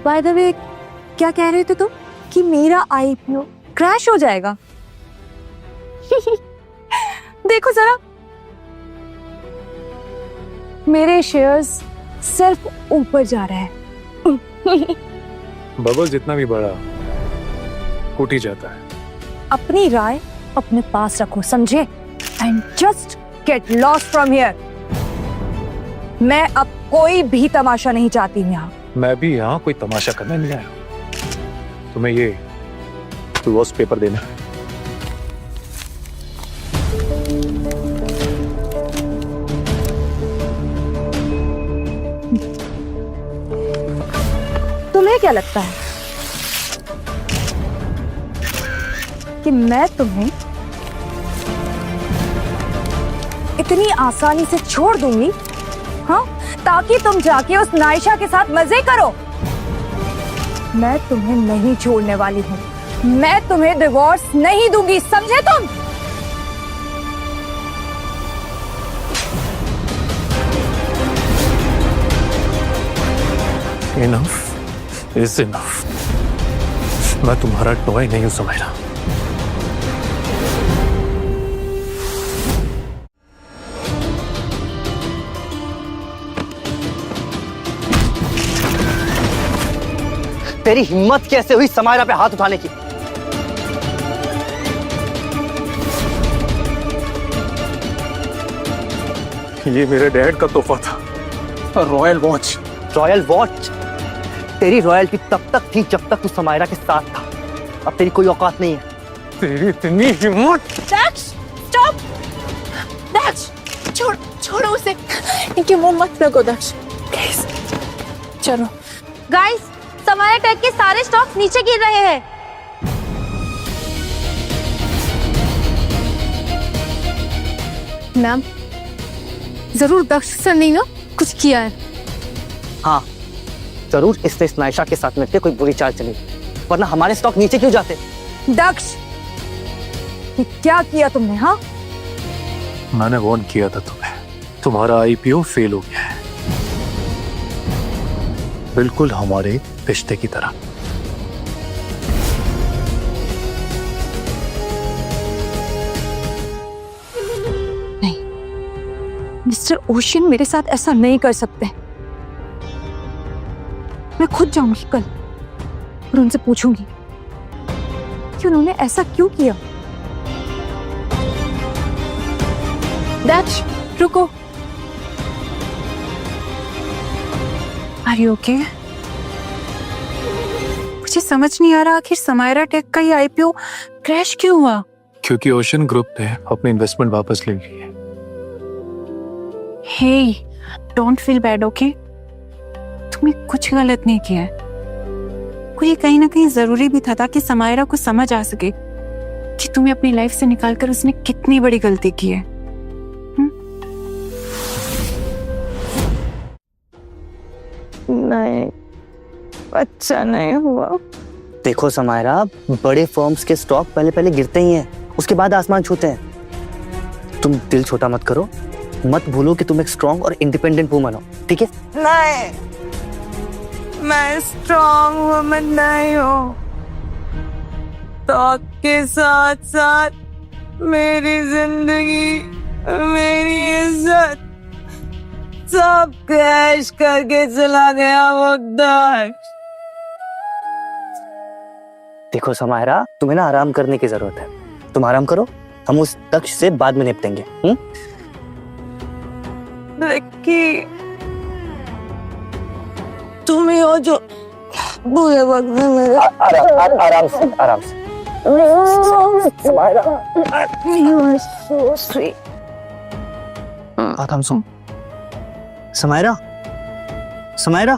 Bye the वे, क्या कह रहे थे तुम कि मेरा आईपीओ क्रैश हो जाएगा? देखो जरा, मेरे शेयर्स सिर्फ ऊपर जा रहे हैं। बबल जितना भी बड़ा फूट ही जाता है। अपनी राय अपने पास रखो, समझे? And just get lost from here. मैं अब कोई भी तमाशा नहीं चाहती हूँ यहाँ। मैं भी यहाँ कोई तमाशा करने नहीं आया। तुम्हें ये डिवोर्स पेपर देना है। तुम्हें क्या लगता है कि मैं तुम्हें इतनी आसानी से छोड़ दूंगी? हाँ, ताकि तुम जाके उस नायशा के साथ मजे करो? मैं तुम्हें नहीं छोड़ने वाली हूँ। मैं तुम्हें डिवोर्स नहीं दूंगी, समझे तुम? Enough is enough. मैं तुम्हारा टॉय नहीं हूं, समायरा। तेरी हिम्मत कैसे हुई समायरा पे हाथ उठाने की? ये मेरे डैड का तोहफा था, रॉयल वॉच। Royal watch? तेरी रॉयल्टी तब तक थी जब तक तू समायरा के साथ था। अब तेरी कोई औकात नहीं है। तेरी इतनी हिम्मत! दक्ष, स्टॉप! दक्ष, छोड़ो उसे। इनके मुंह मत लगो दक्ष। प्लीज, चलो। गाइस, समारा टेक के सारे स्टॉक नीचे गिर रहे हैं। मैम, जरूर दक्ष सर ने ना कुछ किया है। हाँ, जरूर इसने इस नायशा के साथ मिलकर कोई बुरी चाल चली, वरना हमारे स्टॉक नीचे क्यों जाते? दक्ष, ये क्या किया तुमने? हाँ, मैंने वार्न किया था तुम्हें। तुम्हारा आईपीओ फेल हो गया है, बिल्कुल हमारे रिश्ते की तरह। नहीं, मिस्टर ओशियन मेरे साथ ऐसा नहीं कर सकते। मैं खुद जाऊंगी कल और उनसे पूछूंगी कि उन्होंने ऐसा क्यों किया। दक्ष, रुको। Are you okay? मुझे समझ नहीं आ रहा आखिर समायरा टेक का ये आईपीओ क्रैश क्यों हुआ? क्योंकि ओशन ग्रुप ने अपनी इन्वेस्टमेंट वापस ले ली है। हे, डोंट फील बैड, ओके? तुमने कुछ गलत नहीं किया है। ये कहीं ना कहीं जरूरी भी था ताकि समायरा को समझ आ सके कि तुम्हें अपनी लाइफ से निकालकर उसने कितनी बड़ी गलती की है। नहीं, अच्छा नहीं हुआ। देखो समायरा, बड़े फर्म्स के स्टॉक पहले पहले गिरते ही हैं, उसके बाद आसमान छूते हैं। तुम दिल छोटा मत करो मत भूलो कि तुम एक स्ट्रांग और इंडिपेंडेंट वुमन हो, ठीक है? नहीं, मैं स्ट्रॉन्ग वुमन नहीं हूँ। डॉग के साथ साथ मेरी जिंदगी, मेरी इज्जत सब क्रैश करके चला गया वो दक्ष। देखो समायरा, तुम्हें ना आराम करने की जरूरत है। तुम आराम करो, हम उस दक्ष से बाद में निपटेंगे। लक्की, तुम ही हो जो बुरे वक्त में मेरे आराम से समायरा, so sweet. आराम से। समायरा, समायरा,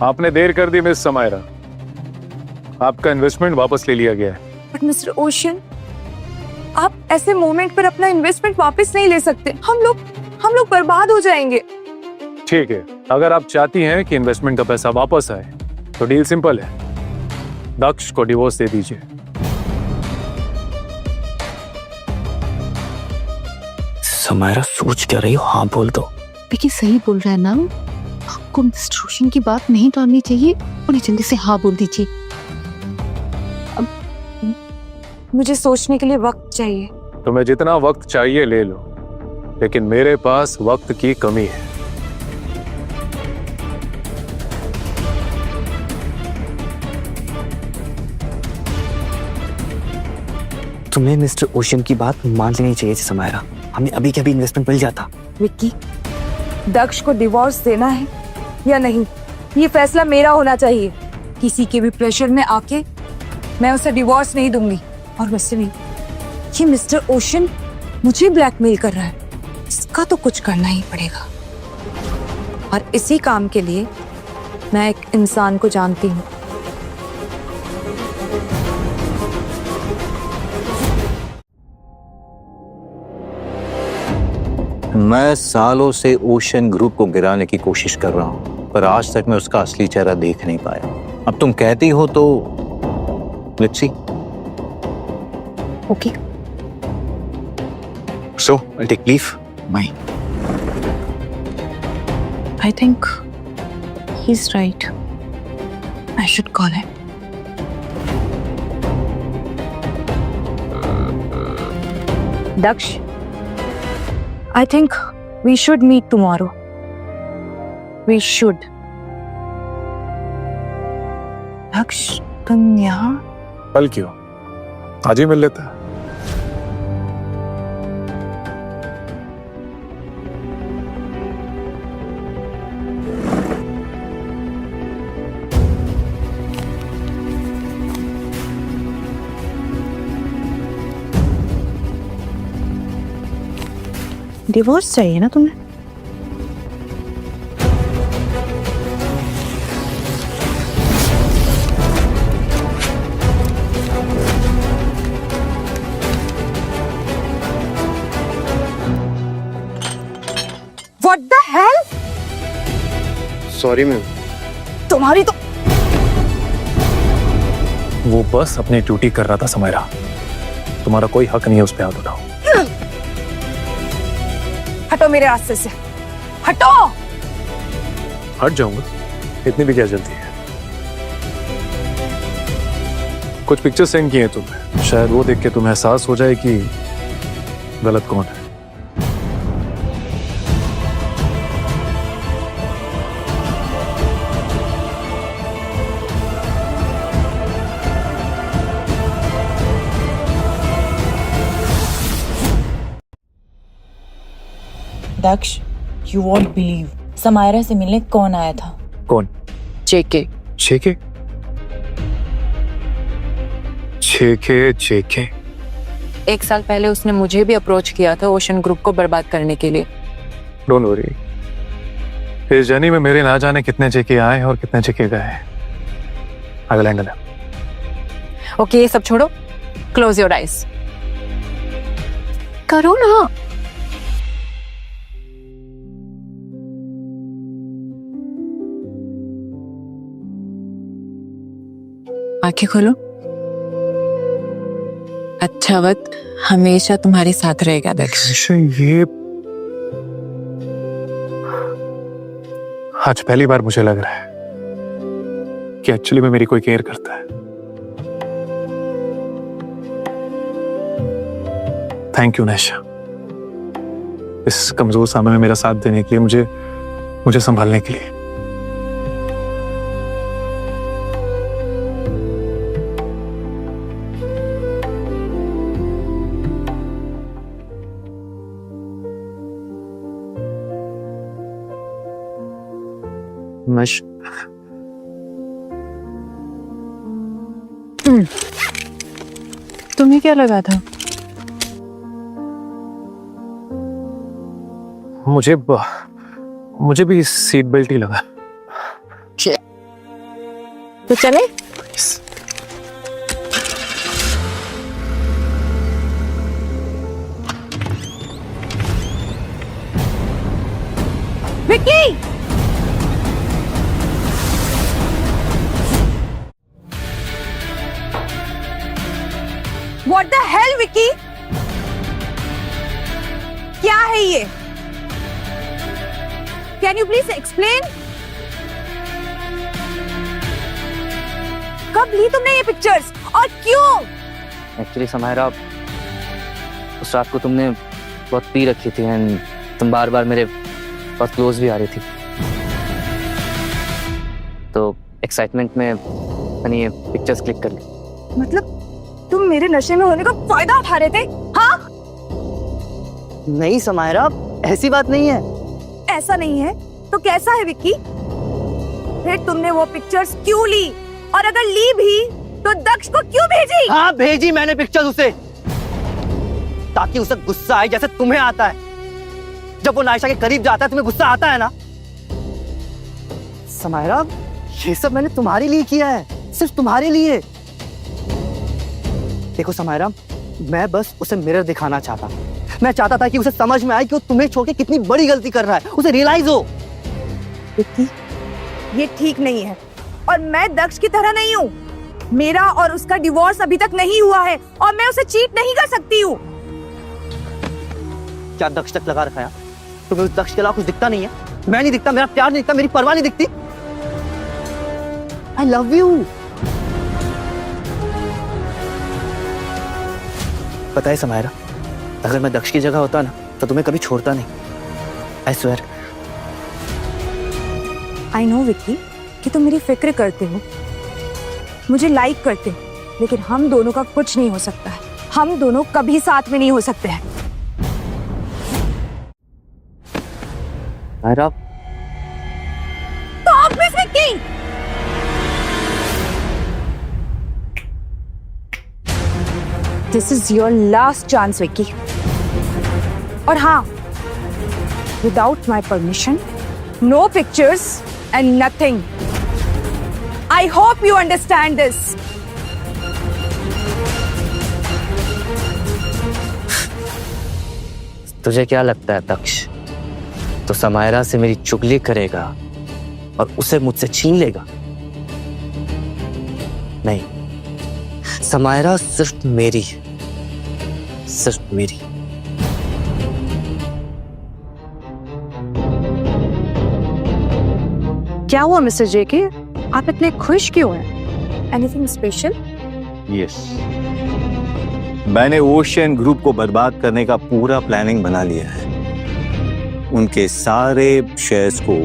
आपने देर कर दी मिस समायरा, आपका इन्वेस्टमेंट वापस ले लिया गया है। बट मिस्टर ओशन, आप ऐसे मोमेंट पर अपना इन्वेस्टमेंट वापस नहीं ले सकते। हम लोग बर्बाद हो जाएंगे। ठीक है, अगर आप चाहती हैं कि इन्वेस्टमेंट का पैसा वापस आए तो डील सिंपल है, दक्ष को डिवोर्स दे दीजिए। समायरा सोच क्या रही हो? हाँ बोल दो। विकी सही बोल रहा है ना, आपको मिस्टर रोशन की बात नहीं टालनी चाहिए, उन्हें जल्दी से हाँ बोल दीजिए। मुझे सोचने के लिए वक्त चाहिए। तुम्हें जितना वक्त चाहिए ले लो, लेकिन मेरे पास वक्त की कमी है। तुम्हें मिस्टर ओशन की बात मान लेनी चाहिए थी समायरा, हमें अभी के अभी इन्वेस्टमेंट मिल जाता। विक्की, दक्ष को डिवोर्स देना है या नहीं, ये फैसला मेरा होना चाहिए। किसी के भी प्रेशर में आके मैं उसे डिवोर्स नहीं दूंगी। और वैसे भी ये मिस्टर ओशन मुझे ब्लैकमेल कर रहा है, इसका तो कुछ करना ही पड़ेगा। और इसी काम के लिए मैं एक इंसान को जानती हूँ। मैं सालों से ओशन ग्रुप को गिराने की कोशिश कर रहा हूं, पर आज तक मैं उसका असली चेहरा देख नहीं पाया। अब तुम कहती हो तो let's see. Okay, so I take leave. Bye. I think he's right. I should call him. Daksh, I think we should meet tomorrow. We should. दक्ष, तुम यहाँ? कल क्यों, आज ही मिल लेता है। डिवोर्स चाहिए ना तुम्हें? What the hell? Sorry ma'am. तुम्हारी तो वो बस अपनी ड्यूटी कर रहा था समायरा, तुम्हारा कोई हक नहीं है उस पर हाथ उठाओ। हटो मेरे रास्ते से, हटो। हट जाऊंगा, इतनी भी क्या जल्दी है। कुछ पिक्चर सेंड किए हैं तुम्हें, शायद वो देख के तुम्हें एहसास हो जाए कि गलत कौन है। दक्ष, यू वॉन्ट बिलीव, समायरा से मिलने कौन आया था? कौन? जेके। जेके? जेके जेके 1 साल पहले उसने मुझे भी अप्रोच किया था ओशन ग्रुप को बर्बाद करने के लिए। डोंट वरी, इस जर्नी में मेरे ना जाने कितने जेके आए और कितने जेके गए। I will handle it. Okay, ये सब छोड़ो, क्लोज योर आइज। करो ना। आंखें खोलो। अच्छा वक्त हमेशा तुम्हारे साथ रहेगा दक्ष। ये आज पहली बार मुझे लग रहा है कि एक्चुअली में मेरी कोई केयर करता है। थैंक यू नैशा, इस कमजोर समय में मेरा साथ देने के लिए, मुझे संभालने के लिए। तुम्हें क्या लगा था? मुझे भी सीट बेल्ट ही लगा। तो चले? Vicky! What the hell, Vicky? क्या है ये? Can you please explain? कब ली तुमने ये पिक्चर्स और क्यों? एक्चुअली समायरा, उस रात को तुमने बहुत पी रखी थी एंड तुम बार बार मेरे बहुत क्लोज भी आ रही थी, तो एक्साइटमेंट में मैंने ये पिक्चर्स क्लिक कर ली। मतलब तुम मेरे नशे में होने का फायदा उठा रहे थे? हाँ? नहीं समायरा, ऐसी बात नहीं है। ऐसा नहीं है तो कैसा है विक्की? फिर तुमने वो पिक्चर्स क्यों ली? और अगर ली भी तो दक्ष को क्यों भेजी? हाँ, भेजी मैंने पिक्चर्स उसे, ताकि उसे गुस्सा आए जैसे तुम्हें आता है। जब वो नायशा के करीब जाता है तुम्हें गुस्सा आता है ना। समायरा, ये सब मैंने तुम्हारे लिए किया है, सिर्फ तुम्हारे लिए। देखो समायरा, मैं बस उसे मिरर दिखाना चाहता था। मैं चाहता था कि उसे समझ में आए कि वो तुम्हें छोड़ के कितनी बड़ी गलती कर रहा है, उसे रियलाइज हो। विक्की, ये ठीक नहीं है और मैं दक्ष की तरह नहीं हूँ। मेरा और उसका डिवोर्स अभी तक नहीं हुआ है और मैं उसे चीट नहीं कर सकती हूँ। क्या दक्ष तक लगा रखा है? तुम्हें उस दक्ष के अलावा कुछ दिखता नहीं है? मैं नहीं दिखता, मेरा प्यार नहीं दिखता, मेरी परवाह नहीं दिखती? आई लव यू। पता है समायरा, अगर मैं दक्ष की जगह होता ना तो तुम्हें कभी छोड़ता नहीं। I swear. I know Vicky कि तुम मेरी फिक्र करते हो, मुझे लाइक करते हो, लेकिन हम दोनों का कुछ नहीं हो सकता है। हम दोनों कभी साथ में नहीं हो सकते हैं। Samaira, Stop, Miss Vicky! This is your last chance, Vicky. और हाँ, without my permission, no pictures and nothing. I hope you understand this. तुझे क्या लगता है दक्ष, तो समायरा से मेरी चुगली करेगा और उसे मुझसे छीन लेगा? नहीं, समायरा सिर्फ मेरी है, सिर्फ मेरी। क्या हुआ मिस्टर जेके? आप इतने खुश क्यों हैं? Anything special? यस, मैंने ओशियन ग्रुप को बर्बाद करने का पूरा प्लानिंग बना लिया है। उनके सारे शेयर्स को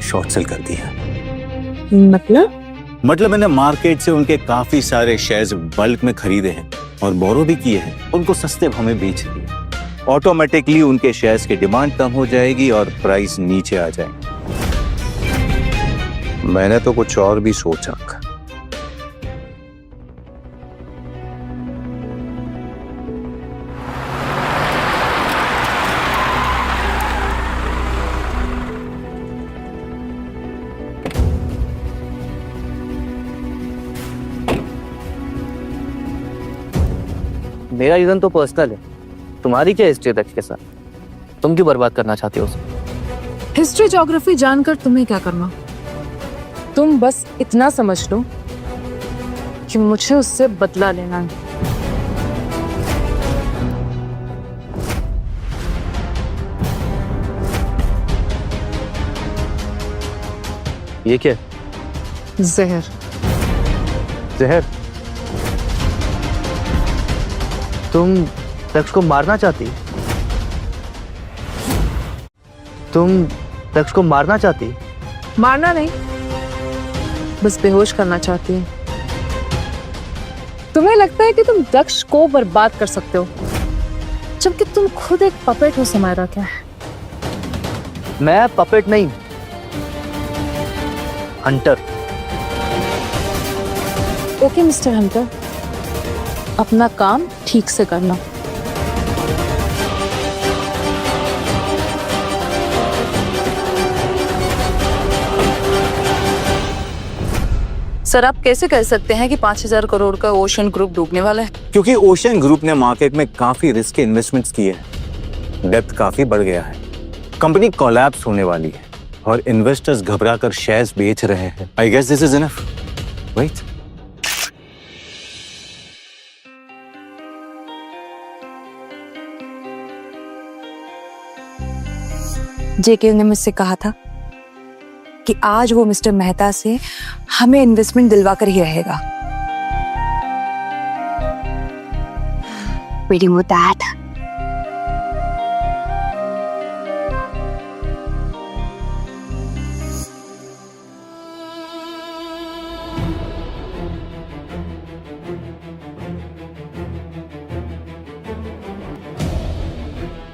शॉर्ट सेल कर दिया। मतलब मैंने मार्केट से उनके काफी सारे शेयर्स बल्क में खरीदे हैं और बोरो भी किए हैं, उनको सस्ते भाव में बेच दिए। ऑटोमेटिकली उनके शेयर्स की डिमांड कम हो जाएगी और प्राइस नीचे आ जाएगी। मैंने तो कुछ और भी सोचा। मेरा रीजन तो पर्सनल है, तुम्हारी क्या हिस्ट्री है दक्ष के साथ? तुम क्यों बर्बाद करना चाहते हो उसे? हिस्ट्री ज्योग्राफी जानकर तुम्हें क्या करना? तुम बस इतना समझ लो कि मुझे उससे बदला लेना है। ये क्या है? जहर। जहर? तुम दक्ष को मारना चाहती? तुम दक्ष को मारना चाहती? मारना नहीं, बस बेहोश करना चाहती है। तुम्हें लगता है कि तुम दक्ष को बर्बाद कर सकते हो, जबकि तुम खुद एक पपेट हो समायरा। क्या है? मैं पपेट नहीं, हंटर। ओके मिस्टर हंटर, अपना काम ठीक से करना। सर, आप कैसे कह सकते हैं कि 5,000 करोड़ का ओशन ग्रुप डूबने वाला है? क्योंकि ओशन ग्रुप ने मार्केट में काफी रिस्की इन्वेस्टमेंट्स किए हैं, डेप्थ काफी बढ़ गया है, कंपनी कोलैप्स होने वाली है और इन्वेस्टर्स घबराकर शेयर्स बेच रहे हैं। I guess this is enough, right? JK ने मुझसे कहा था कि आज वो मिस्टर मेहता से हमें इन्वेस्टमेंट दिलवा कर ही रहेगा। Waiting with that.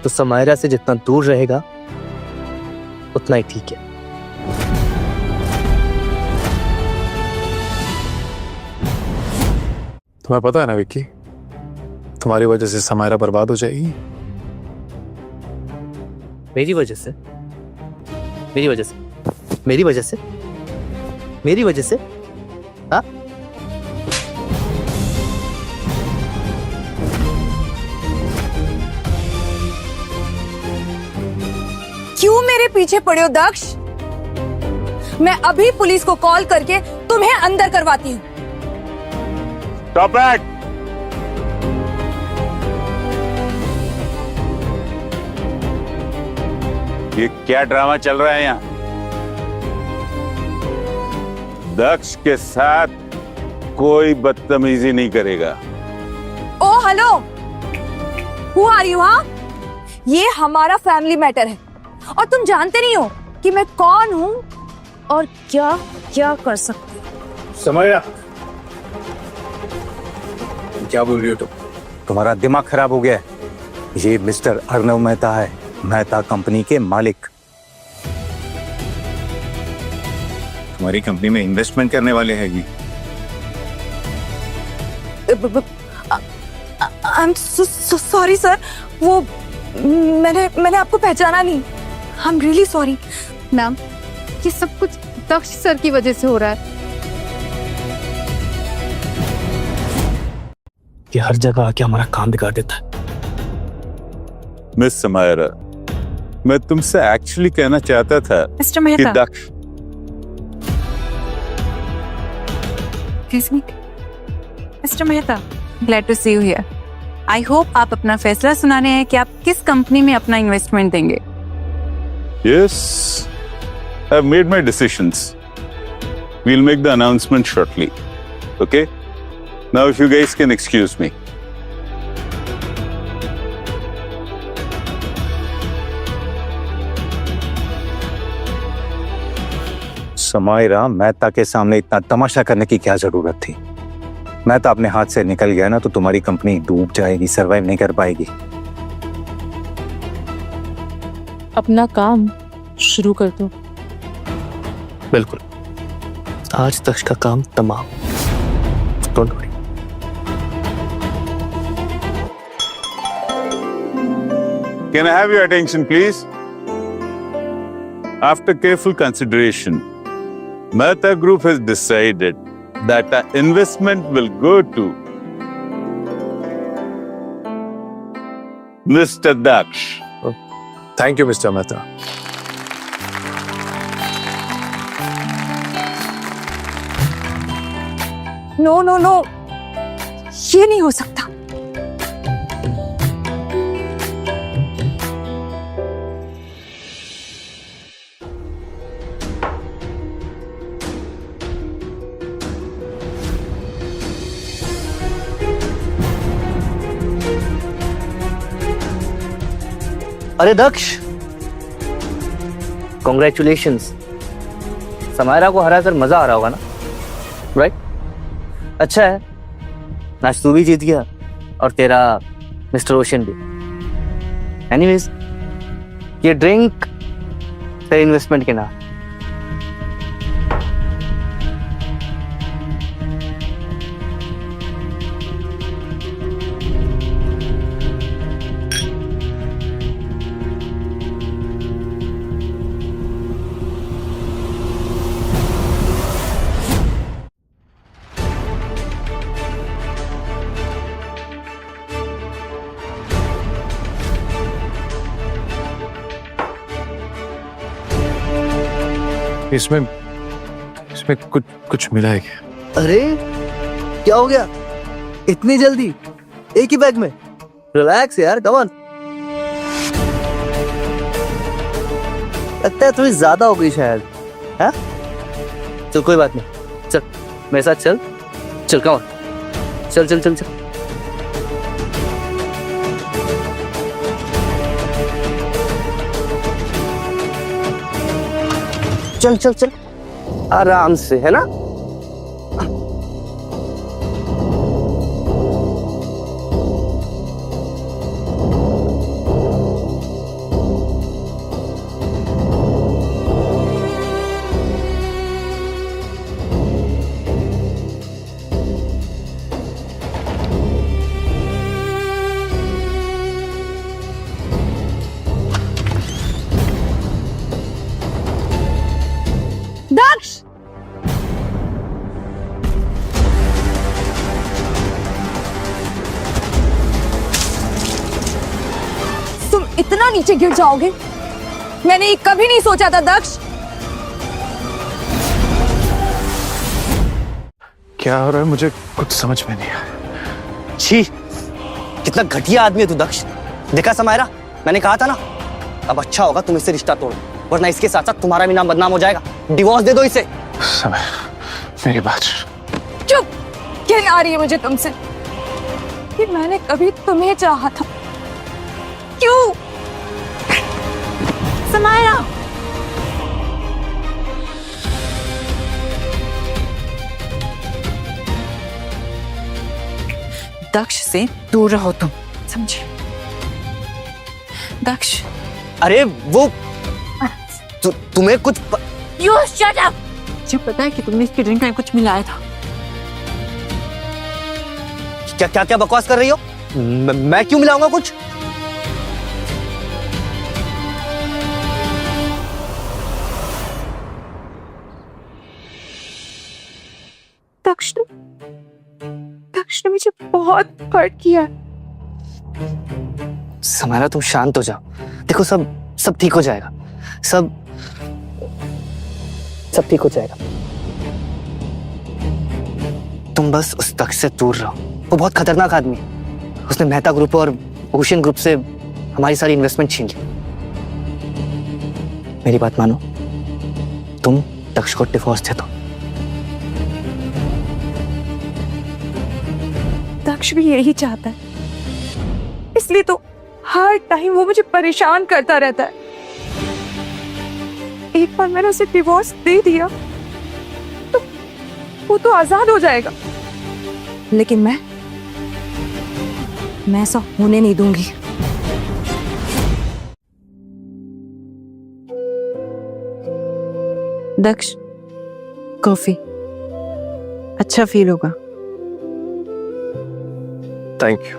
तो समायरा से जितना दूर रहेगा उतना ही ठीक है। तुम्हें पता है ना विक्की, तुम्हारी वजह से समायरा बर्बाद हो जाएगी। मेरी वजह से? मेरी वजह से? मेरी वजह से? मेरी वजह से? हाँ? क्यों मेरे पीछे पड़े हो दक्ष? मैं अभी पुलिस को कॉल करके तुम्हें अंदर करवाती हूँ। Stop it! ये क्या ड्रामा चल रहा है यहाँ? दक्ष के साथ कोई बदतमीजी नहीं करेगा। ओ हेलो, हु आर यू? हाँ, ये हमारा फैमिली मैटर है और तुम जानते नहीं हो कि मैं कौन हूँ और क्या क्या कर सकती हूँ। समायरा, क्या बोल रही हो तुम? तुम्हारा दिमाग खराब हो गया है। ये मिस्टर अर्नव मेहता है, मेहता कंपनी के मालिक। तुम्हारी कंपनी में इन्वेस्टमेंट करने वाले हैं ये। आई एम सॉरी सर, वो मैंने आपको पहचाना नहीं। I am really sorry ma'am, ये सब कुछ दक्ष सर की वजह से हो रहा है। ये हर जगह आके हमारा काम बिगाड़ देता है। मिस समायरा, मैं तुमसे एक्चुअली कहना चाहता था मिस्टर कि Mehta, Daksh. Mister Mehta, glad to see you here. I hope आप अपना फैसला सुनाने हैं कि आप किस कंपनी में अपना इन्वेस्टमेंट देंगे। Yes, I've made my decisions. We'll make the announcement shortly. Okay? Now, if you guys can excuse me. Samaira, Mehta के सामने इतना तमाशा करने की क्या जरूरत थी? मेहता अपने हाथ से निकल गया ना तो तुम्हारी कंपनी डूब जाएगी, सरवाइव नहीं कर पाएगी। अपना काम शुरू कर दो। बिल्कुल, आज तक का काम तमाम। Don't worry. Can I have your attention, please? After careful consideration, Mehta Group has decided that our investment will go to Mr. Daksh. Thank you mister Mehta. No no no, ये नहीं हो सकता। अरे दक्ष, कॉन्ग्रेचुलेशंस। समायरा को हरा कर मजा आ रहा होगा ना, राइट? अच्छा है, आज तू भी जीत गया और तेरा मिस्टर ओशन भी। एनीवेज, ये ड्रिंक तेरे इन्वेस्टमेंट के नाम। इसमें इसमें कुछ मिला है क्या? अरे क्या हो गया इतनी जल्दी एक ही बैग में? रिलैक्स यार, कम ऑन। लगता है थोड़ी ज्यादा हो गई शायद, हाँ? चल कोई बात नहीं, चल मेरे साथ चल, चल कम ऑन, चल चल चल चल चल चल चल आराम से, है ना? दक्ष, तुम इतना नीचे गिर जाओगे मैंने ये कभी नहीं सोचा था दक्ष। क्या हो रहा है मुझे कुछ समझ में नहीं आ रहा। छी, कितना घटिया आदमी है तू दक्ष। देखा समायरा, मैंने कहा था ना, अब अच्छा होगा तुम इससे रिश्ता तोड़ो, वरना इसके साथ साथ तुम्हारा भी नाम बदनाम हो जाएगा। डिवोर्स दे दो इसे। समय, मेरी बात। चुप, कहने आ रही है मुझे तुमसे कि मैंने कभी तुम्हें चाहा था। क्यों? समायरा, दक्ष से दूर रहो तुम, समझे? दक्ष, अरे वो तुम्हें कुछ You shut up! मुझे पता है कि तुमने इसकी ड्रिंक में कुछ मिलाया था। क्या क्या क्या बकवास कर रही हो? मैं क्यों मिलाऊंगा कुछ? दक्ष ने मुझे बहुत हर्ट किया। समायरा तुम शांत हो जाओ, देखो सब ठीक हो जाएगा, सब ठीक हो जाएगा। तुम बस उस दक्ष से दूर रहो, वो बहुत खतरनाक आदमी है। उसने मेहता ग्रुप और ओशन ग्रुप से हमारी सारी इन्वेस्टमेंट छीन ली। मेरी बात मानो, तुम दक्ष को डिवोर्स दे दो। दक्ष भी यही चाहता है, इसलिए तो हर टाइम वो मुझे परेशान करता रहता है। एक बार मैंने उसे डिवोर्स दे दिया तो वो तो आजाद हो जाएगा। लेकिन मैं ऐसा होने नहीं दूंगी। दक्ष, कॉफी। अच्छा फील होगा। Thank you.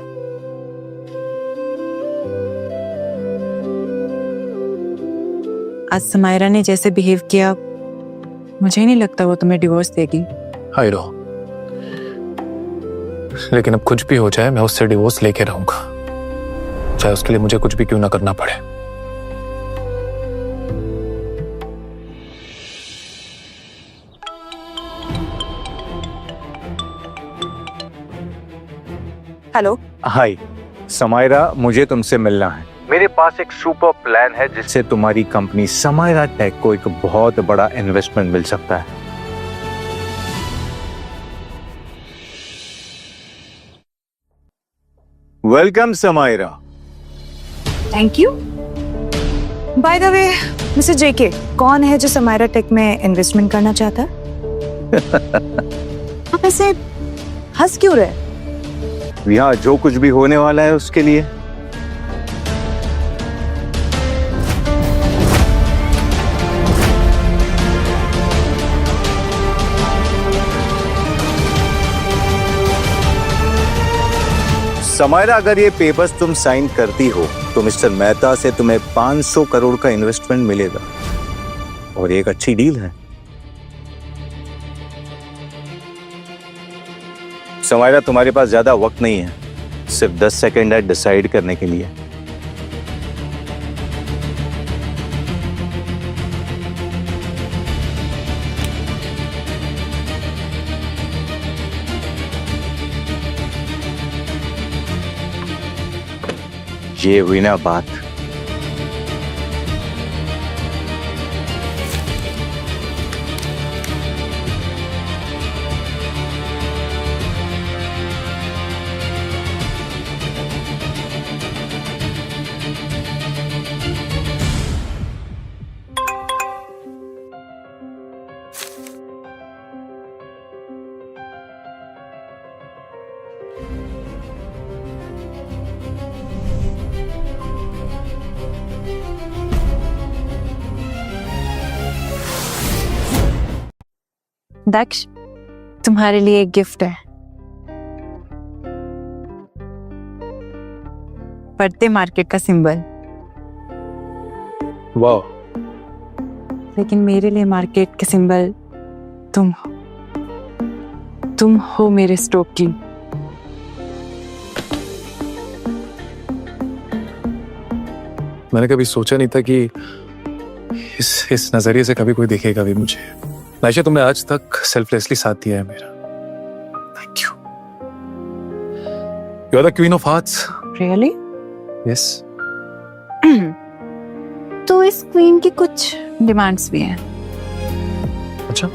आज समायरा ने जैसे बिहेव किया, मुझे नहीं लगता वो तुम्हें डिवोर्स देगी। आई नो, लेकिन अब कुछ भी हो जाए मैं उससे डिवोर्स लेके रहूंगा, चाहे उसके लिए मुझे कुछ भी क्यों ना करना पड़े। हेलो। हाय समायरा, मुझे तुमसे मिलना है। मेरे पास एक सुपर प्लान है जिससे तुम्हारी कंपनी समायरा टेक को एक बहुत बड़ा इन्वेस्टमेंट मिल सकता है। Welcome Samaira. Thank you. By the way mister JK, कौन है जो समायरा टेक में इन्वेस्टमेंट करना चाहता है? आप ऐसे हंस क्यों रहे? यहाँ जो कुछ भी होने वाला है उसके लिए। समायरा, अगर ये पेपर्स तुम साइन करती हो तो मिस्टर मेहता से तुम्हें 500 करोड़ का इन्वेस्टमेंट मिलेगा और ये एक अच्छी डील है। समायरा, तुम्हारे पास ज्यादा वक्त नहीं है, सिर्फ 10 सेकंड है डिसाइड करने के लिए। ये हुई ना बात। दक्ष, तुम्हारे लिए एक गिफ्ट है। बढ़ते मार्केट का सिंबल। वाह। लेकिन मेरे लिए मार्केट के सिंबल तुम हो। तुम हो मेरे स्टॉक की। मैंने कभी सोचा नहीं था कि इस नजरिए से कभी कोई देखेगा भी मुझे। नाइशा, तुमने आज तक सेल्फलेसली साथ दिया है मेरा। Thank you. You are the queen of hearts. Really? Yes. तो इस क्वीन की कुछ डिमांड्स भी हैं। अच्छा,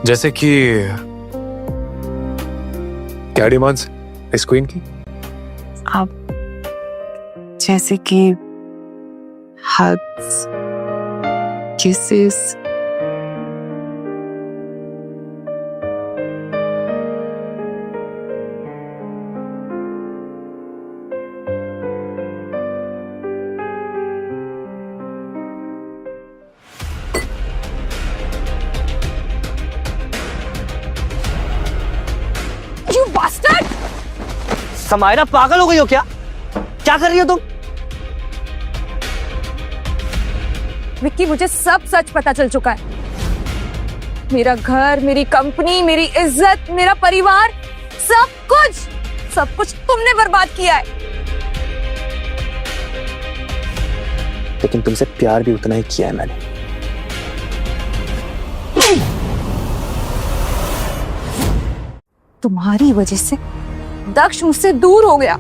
जैसे कि क्या डिमांड्स इस क्वीन की? आप जैसे कि हग्स, किसेस, समायरा, पागल हो गई हो क्या? क्या कर रही हो तुम? विक्की, मुझे सब सच पता चल चुका है। मेरा घर, मेरी कंपनी, मेरी इज्जत, मेरा परिवार, सब कुछ तुमने बर्बाद किया है। लेकिन तुमसे प्यार भी उतना ही किया है मैंने। तुम्हारी वजह से दक्ष मुझसे दूर हो गया।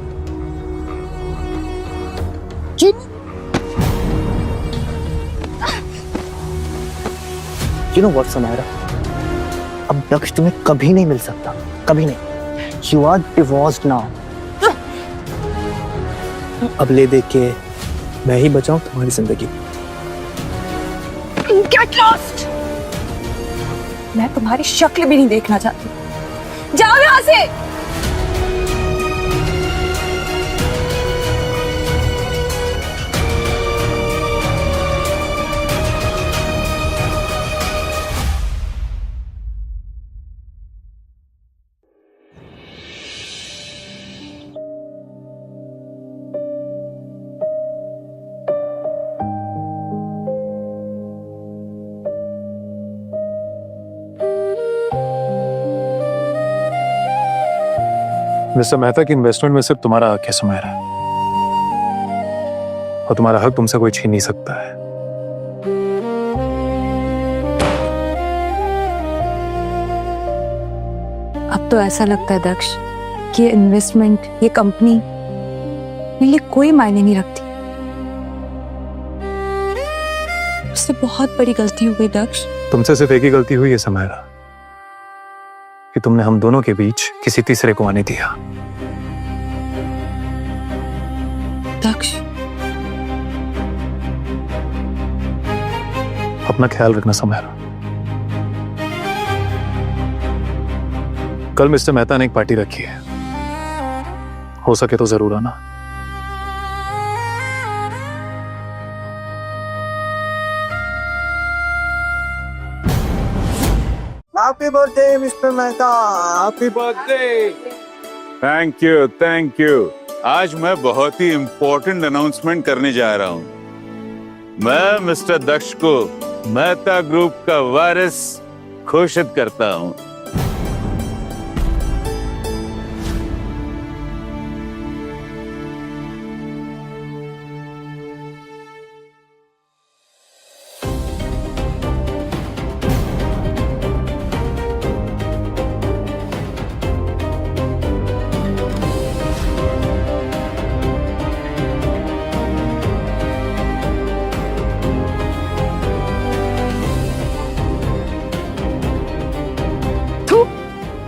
You know what, Samaira? अब दक्ष तुम्हें कभी नहीं मिल सकता, कभी नहीं। You are divorced now. अब ले देख के मैं ही बचाऊं तुम्हारी जिंदगी। Get lost! मैं तुम्हारी शक्ल भी नहीं देखना चाहती। जाओ यहाँ से। मिस्टर मेहता की इन्वेस्टमेंट में सिर्फ तुम्हारा हक है सुमेरा, और तुम्हारा हक तुमसे कोई छीन नहीं सकता है। अब तो ऐसा लगता है दक्ष कि ये इन्वेस्टमेंट, ये कंपनी मेरे लिए कोई मायने नहीं रखती। उससे बहुत बड़ी गलती हो गई दक्ष। तुमसे सिर्फ एक ही गलती हुई है सुमेरा, कि तुमने हम दोनों के बीच किसी तीसरे को आने दिया। दक्ष, अपना ख्याल रखना सुमेरा। कल मिस्टर मेहता ने एक पार्टी रखी है, हो सके तो जरूर आना। Happy birthday mister Mehta, happy birthday. Thank you. आज मैं बहुत ही इंपॉर्टेंट अनाउंसमेंट करने जा रहा हूँ। मैं मिस्टर दक्ष को मेहता ग्रुप का वारिस घोषित करता हूँ।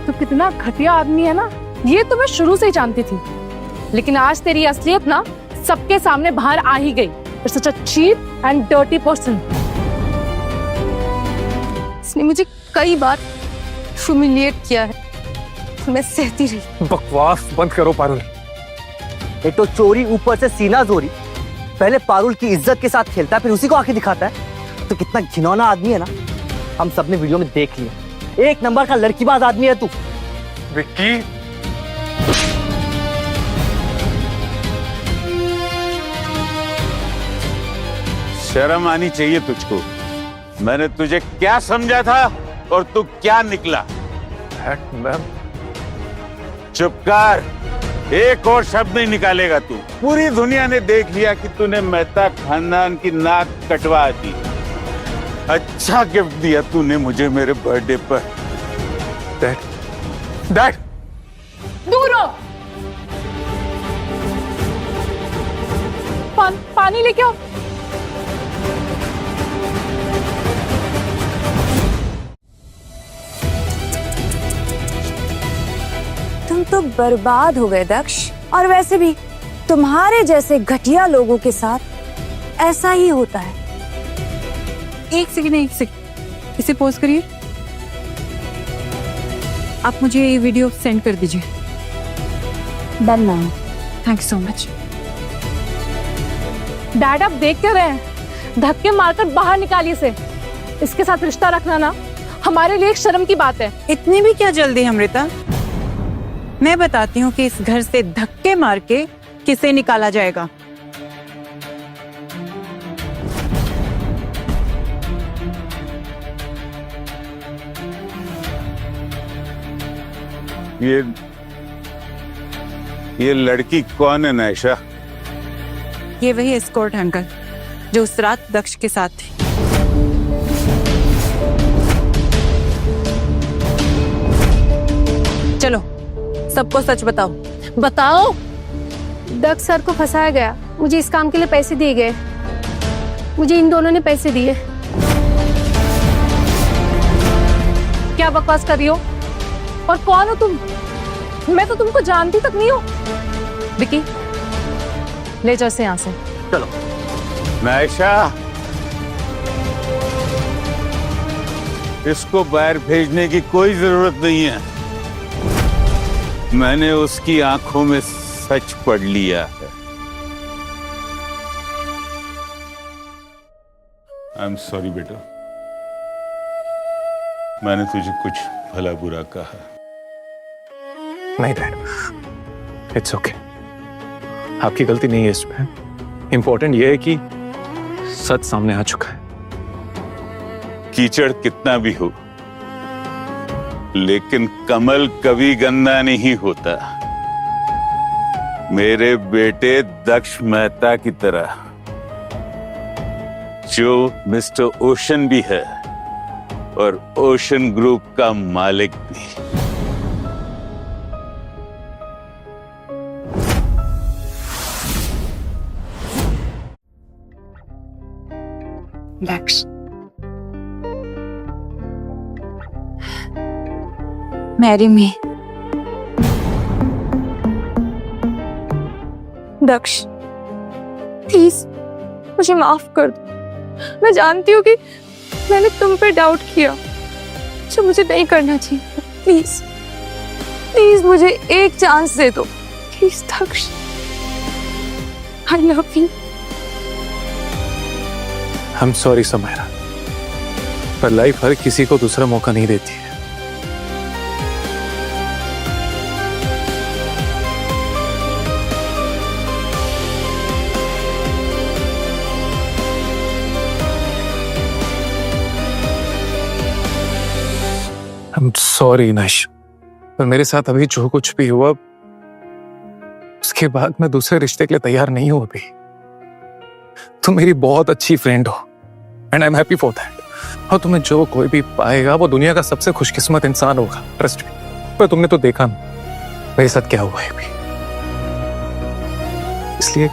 तो कितना घटिया आदमी है ना, ये तो मैं शुरू से ही जानती थी, लेकिन आज तेरी असलियत ना सबके सामने बाहर आ ही गई। You're such a cheap and dirty person. इसने मुझे कई बार ह्यूमिलिएट किया है, मैं सहती रही। बकवास बंद करो पारुल। एक तो चोरी, ऊपर से सीना जोरी। पहले पारुल की इज्जत के साथ खेलता है, फिर उसी को आके दिखाता है। तो कितना घिनौना आदमी है ना, हम सबने वीडियो में देख लिया। एक नंबर का लड़कीबाज आदमी है तू। विक्की, शर्म आनी चाहिए तुझको। मैंने तुझे क्या समझा था और तू क्या निकला। मैम, चुप कर, एक और शब्द नहीं निकालेगा तू। पूरी दुनिया ने देख लिया कि तूने मेहता खानदान की नाक कटवा दी। अच्छा गिफ्ट दिया तूने मुझे मेरे बर्थडे पर। डैड, दूर हो। पानी लेके आओ। तुम तो बर्बाद हो गए दक्ष। और वैसे भी तुम्हारे जैसे घटिया लोगों के साथ ऐसा ही होता है। एक सेकंड, इसे पॉज करिए। आप मुझे ये वीडियो सेंड कर दीजिए। Done ma'am. Thank you so much. Dad आप देख क्या रहे हैं, धक्के मारकर बाहर निकालिए इसे। इसके साथ रिश्ता रखना ना हमारे लिए एक शर्म की बात है। इतनी भी क्या जल्दी अमृता, मैं बताती हूँ कि इस घर से धक्के मार के किसे निकाला जाएगा। ये लड़की कौन है नायशा? ये वही एस्कॉर्ट अंकल जो उस रात दक्ष के साथ थी। चलो सबको सच बताओ। बताओ। दक्ष सर को फंसाया गया, मुझे इस काम के लिए पैसे दिए गए, मुझे इन दोनों ने पैसे दिए। क्या बकवास कर रही हो? और कौन हो तुम? मैं तो तुमको जानती तक नहीं हूँ। विकी, ले जाओ इसे यहाँ से। चलो। नायशा, इसको बाहर भेजने की कोई जरूरत नहीं है। मैंने उसकी आंखों में सच पढ़ लिया है। आई एम सॉरी बेटा, मैंने तुझे कुछ भला बुरा कहा। नहीं डैड, इट्स ओके। आपकी गलती नहीं है इसमें। इंपॉर्टेंट यह है कि सच सामने आ चुका है। कीचड़ कितना भी हो, लेकिन कमल कभी गंदा नहीं होता। मेरे बेटे दक्ष मेहता की तरह, जो मिस्टर ओशन भी है और ओशन ग्रुप का मालिक भी। दक्ष, मैरी मी। दक्ष, प्लीज मुझे माफ कर दो। मैं जानती हूँ कि मैंने तुम पे डाउट किया, जो मुझे नहीं करना चाहिए। प्लीज प्लीज मुझे एक चांस दे दो, please Daksh. I love you. I am sorry Samaira, पर लाइफ हर किसी को दूसरा मौका नहीं देती है। आई एम सॉरी नश, पर मेरे साथ अभी जो कुछ भी हुआ उसके बाद मैं दूसरे रिश्ते के लिए तैयार नहीं हूं अभी। तुम मेरी बहुत अच्छी फ्रेंड हो and I am happy for that. और तुम्हें जो कोई भी पाएगा वो दुनिया का सबसे खुशकिस्मत इंसान होगा, ट्रस्ट मी। पर तुमने तो देखा मेरे साथ क्या हुआ है अभी, इसलिए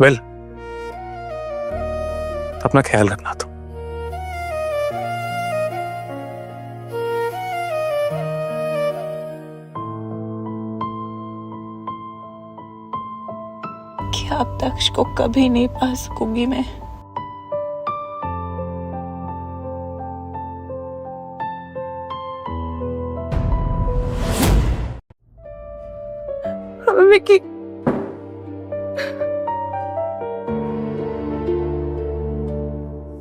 वेल अपना ख्याल रखना। तुम क्या अब दक्ष को कभी नहीं पा सकूंगी मैं। विकी,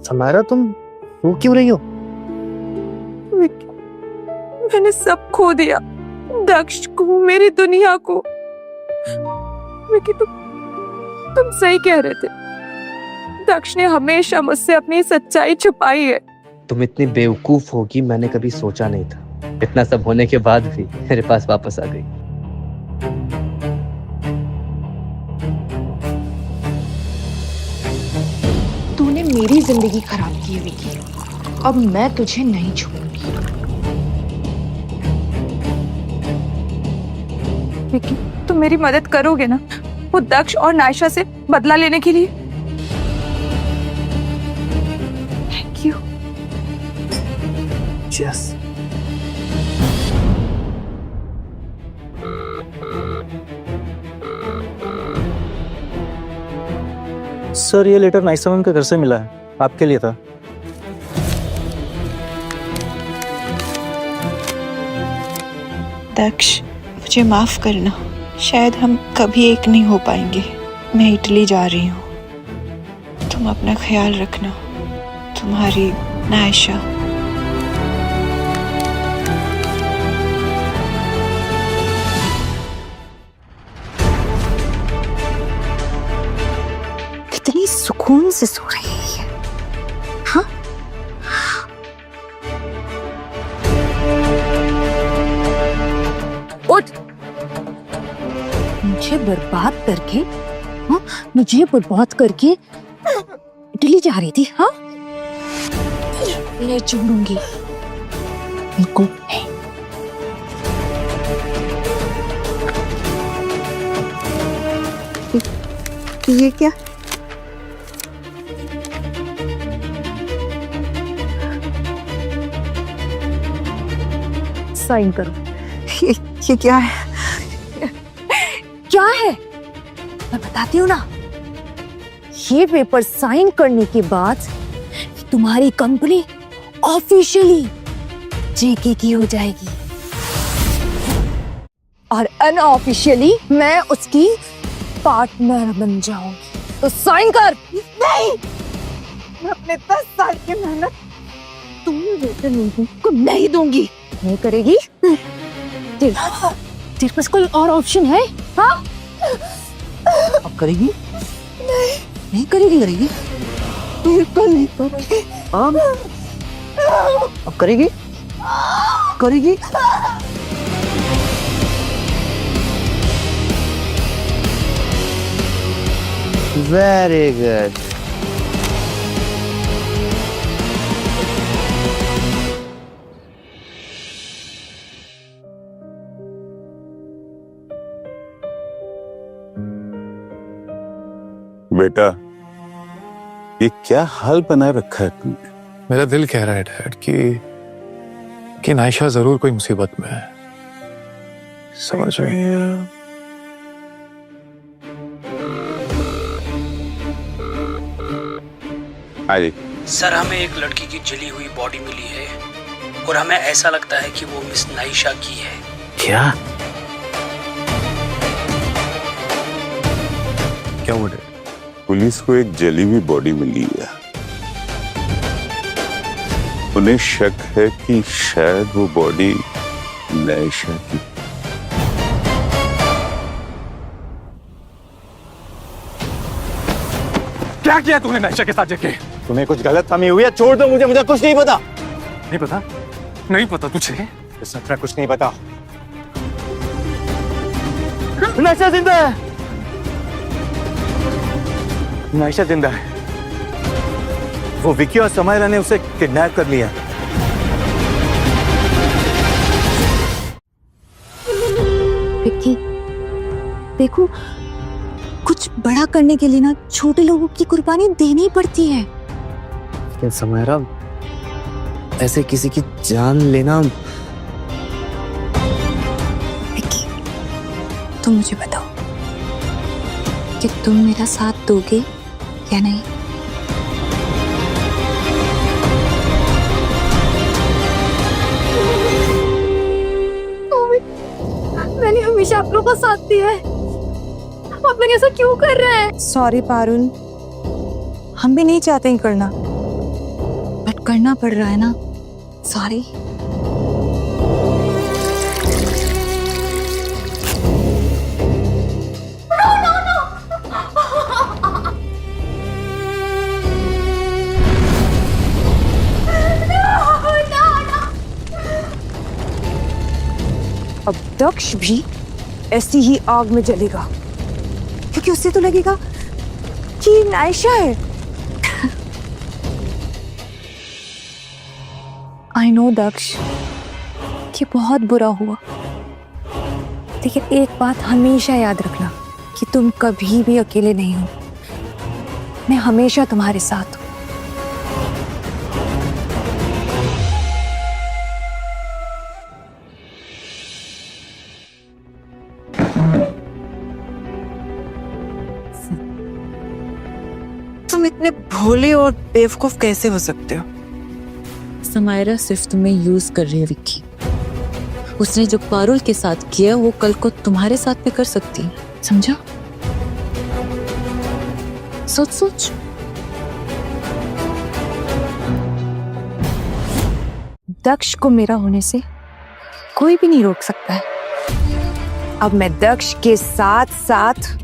समायरा तुम रो क्यों रही हो? विकी, मैंने सब खो दिया, दक्ष को, मेरी दुनिया को। विकी, तुम सही कह रहे थे। दक्ष ने हमेशा मुझसे अपनी सच्चाई छुपाई है। तुम इतनी बेवकूफ होगी मैंने कभी सोचा नहीं था। इतना सब होने के बाद भी मेरे पास वापस आ गई। तूने मेरी जिंदगी खराब की है विकी, अब मैं तुझे नहीं छोड़ूंगी। विकी, तुम मेरी मदद करोगे ना वो दक्ष और नायशा से बदला लेने के लिए? Thank you. यस। सर ये लेटर नाइसा मैम के घर से मिला है, आपके लिए था। दक्ष, मुझे माफ करना, शायद हम कभी एक नहीं हो पाएंगे। मैं इटली जा रही हूँ, तुम अपना ख्याल रखना। तुम्हारी नायशा। कितनी सुकून से सो रही है। हाँ, उठ। मुझे बर्बाद करके, हाँ, मुझे बर्बाद करके इटली जा रही थी। हाँ, ले छोड़ूंगी बिल्कुल नहीं। ये क्या? साइन करो। ये क्या है? क्या है? मैं बताती हूँ ना। ये पेपर साइन करने के बाद तुम्हारी कंपनी ऑफिशियली जेके की हो जाएगी और अनऑफिशियली मैं उसकी पार्टनर बन जाऊंगी। तो साइन कर। नहीं, मैं अपने 10 साल की मेहनत तुम जैसे लोगों को नहीं दूंगी। नहीं करेगी? तेरे पास कोई और ऑप्शन है? हाँ, अब करेगी? नहीं करेगी? करेगी? बिल्कुल नहीं करेगी। अब करेगी? करेगी? Very good. बेटा, ये क्या हाल बना रखा है तुमने? मेरा दिल कह रहा है डैड कि नायशा जरूर कोई मुसीबत में है। समझ रहे? अरे सर, हमें एक लड़की की जली हुई बॉडी मिली है और हमें ऐसा लगता है कि वो मिस नायशा की है। क्या क्या हुआ? पुलिस को एक जली हुई बॉडी मिली है। उन्हें शक है कि शायद वो बॉडी नायशा की। क्या किया तूने नायशा के साथ जाके? तुम्हें कुछ गलत फहमी हुई है? छोड़ दो मुझे कुछ नहीं पता। नहीं पता? नहीं पता तुझे? इसमें कुछ नहीं पता। नायशा जिंदा है। नायशा जिंदा है। वो विक्की और समायरा ने उसे किडनैप कर लिया। विक्की, देखो, कुछ बड़ा करने के लिए ना छोटे लोगों की कुर्बानी देनी पड़ती है। क्या समायरा, ऐसे किसी की जान लेना? विक्की, तुम मुझे बताओ कि तुम मेरा साथ दोगे या नहीं? मैंने हमेशा आप लोगों का साथ दिया है, आप लोग ऐसा क्यों कर रहे हैं? सॉरी पारुल, हम भी नहीं चाहते हैं करना, बट करना पड़ रहा है ना। सॉरी। अब दक्ष भी ऐसी ही आग में जलेगा, क्योंकि उससे तो लगेगा कि नायशा है। आई नो दक्ष, कि बहुत बुरा हुआ, लेकिन एक बात हमेशा याद रखना कि तुम कभी भी अकेले नहीं हो। मैं हमेशा तुम्हारे साथ हूं। तुम इतने भोले और बेवकूफ कैसे हो सकते हो? समायरा सिर्फ तुम्हें यूज कर रही है विक्की। उसने जो पारुल के साथ किया वो कल को तुम्हारे साथ भी कर सकती है, समझा? सोच सोच। दक्ष को मेरा होने से कोई भी नहीं रोक सकता है। अब मैं दक्ष के साथ साथ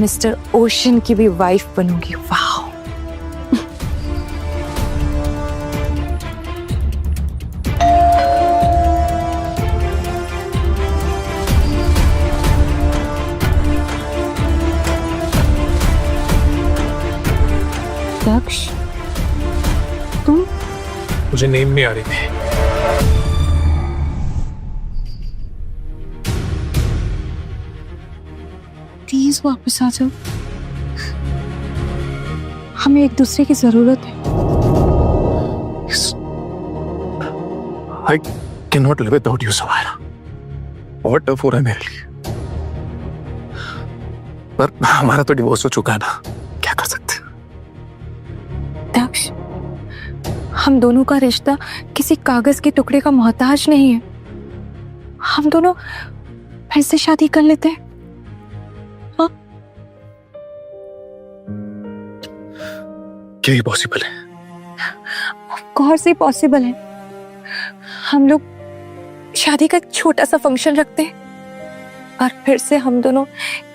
मिस्टर ओशन की भी वाइफ बनूंगी। वाह! दक्ष, तुम? मुझे नींद नहीं आ रही थी। प्लीज वापस आ जाओ, हमें एक दूसरे की जरूरत है। I cannot live without you, Samaira. बहुत टफ हो रहा है मेरे लिए, पर हमारा तो डिवोर्स हो चुका है ना, क्या कर सकते हैं? दक्ष, हम दोनों का रिश्ता किसी कागज के टुकड़े का मोहताज नहीं है। हम दोनों फिर से शादी कर लेते हैं। हाँ? क्या ये पॉसिबल है? ऑफ कोर्स ये पॉसिबल है। हम लोग शादी का एक छोटा सा फंक्शन रखते हैं और फिर से हम दोनों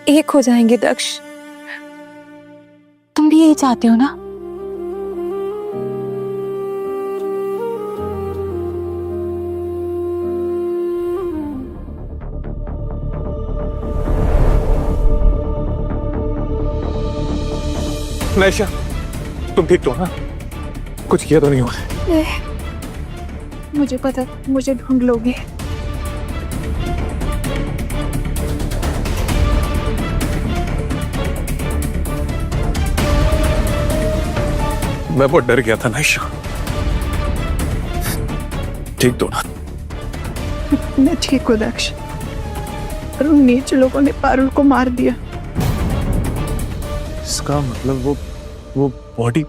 एक हो जाएंगे। दक्ष, तुम भी यही चाहते हो ना? नैशा, तुम ठीक तो हो ना? कुछ किया तो नहीं हुआ? मुझे पता, मुझे ढूंढ लोगे। मैं बहुत डर गया था नैशा। ठीक तो ना? मैं ठीक हूँ दक्ष, पर उन नीच लोगों ने पारुल को मार दिया। इसका मतलब वो body.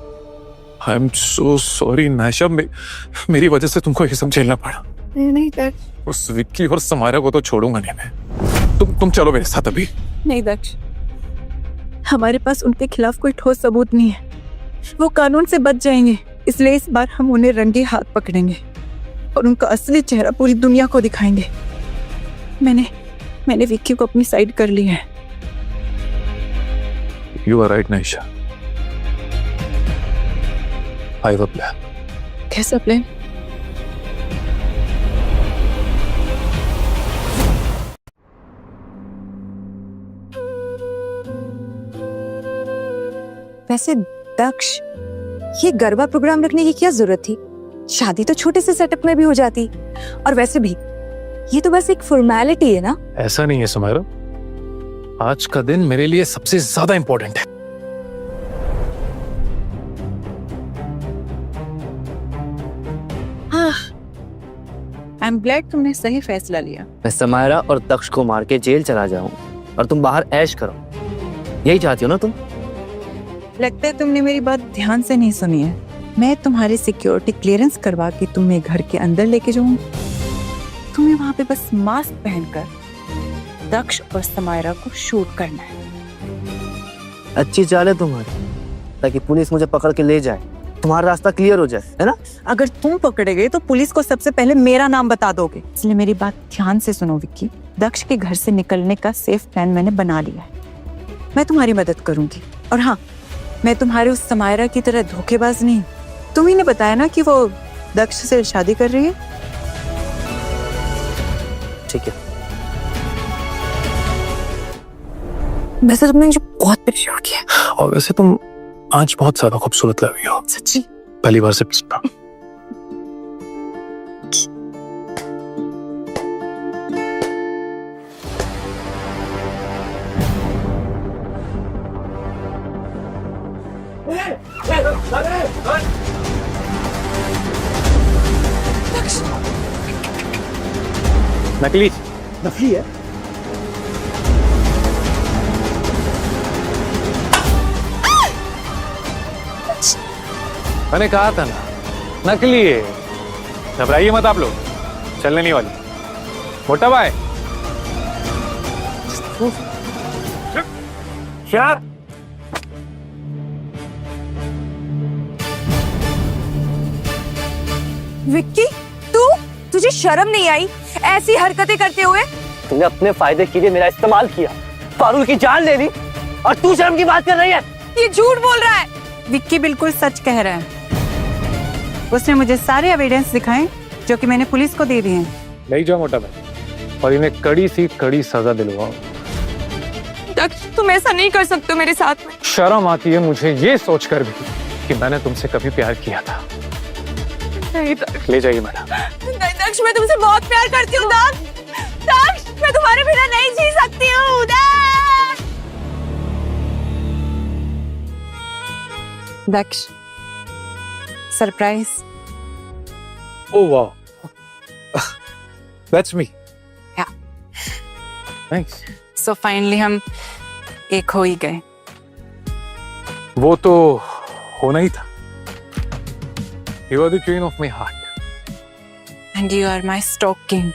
I am so sorry Naisha, मेरी वजह से तुमको ये सब झेलना पड़ा। नहीं दक्ष। उस विक्की और समायरा को तो छोड़ूंगा नहीं मैं। तुम चलो मेरे साथ अभी। नहीं दक्ष, हमारे पास उनके खिलाफ कोई ठोस सबूत नहीं है। वो कानून से बच जाएंगे, इसलिए इस बार हम उन्हें रंगे हाथ पकड़ेंगे और उनका असली चेहरा पूरी दुनिया को दिखाएंगे। मैंने विक्की को अपनी साइड कर लिया है। You are right, Naisha. I have a plan. कैसा प्लान? वैसे दक्ष, ये गरबा प्रोग्राम रखने की क्या जरूरत थी? शादी तो छोटे से सेटअप में भी हो जाती। और वैसे भी ये तो बस एक फॉर्मेलिटी है ना। ऐसा नहीं है समायरा, आज का दिन मेरे लिए सबसे ज्यादा इंपॉर्टेंट है। आई एम ग्लैड तुमने सही फैसला लिया। मैं समायरा और दक्ष को मार के जेल चला जाऊं और तुम बाहर ऐश करो, यही चाहती हो ना तुम? लगता है तुमने मेरी बात ध्यान से नहीं सुनी है। मैं तुम्हारी सिक्योरिटी क्लियरेंस करवा के तुम्हें घर के अंदर लेके जाऊंगी। तुम्हें वहां पे बस मास्क पहनकर दक्ष और समायरा को शूट करना है। अच्छी चाल है तुम्हारी, ताकि पुलिस मुझे पकड़ के ले जाए, तुम्हारा रास्ता क्लियर हो जाए, है ना? अगर तुम पकड़े गए तो पुलिस को सबसे पहले मेरा नाम बता दोगे। इसलिए मेरी बात ध्यान से सुनो विक्की। दक्ष के घर से निकलने का सेफ प्लान मैंने बना लिया है। मैं तुम्हारी मदद करूंगी। और हाँ, मैं तुम्हारे उस समायरा की तरह धोखेबाज नहीं। तुम ही ने बताया ना कि वो दक्ष से शादी कर रही है। ठीक है। वैसे तुमने मुझे बहुत परेशान किया। और वैसे तुम आज बहुत ज्यादा खूबसूरत लग रही हो। सच्ची? पहली बार से पूछना। नकली नकली है? मैंने कहा था ना, नकली है। घबराइए मत आप लोग, चलने नहीं वाली। मोटा भाई क्या? विक्की, तुझे शर्म नहीं आई ऐसी हरकतें करते हुए? तुमने अपने फायदे के लिए मेरा इस्तेमाल किया, पारुल की जान ले ली, और तू शर्म की बात कर रही है? ये झूठ बोल रहा है। विक्की बिल्कुल सच कह रहा है। उसने मुझे सारे एविडेंस दिखाए जो कि मैंने पुलिस को दे दिए हैं। ले जाओ मोटा भाई और इन्हें कड़ी सी कड़ी सजा दिलवाओ। दक्ष, तुम ऐसा नहीं कर सकते मेरे साथ में। शर्म आती है मुझे ये सोचकर भी कि मैंने तुमसे कभी प्यार किया था। नहीं दक्ष। ले जाइए मैडम। नहीं दक्ष, मैं तुमसे बहुत प्यार करती हूँ। दक्ष, मैं तुम्हारे बिना नहीं जी सकती हूँ। दक्ष, सरप्राइज। ओह वाह, that's me. Yeah. Thanks. So finally हम एक हो ही गए। वो तो होना ही था। You are the queen of my heart. And you are my stalking.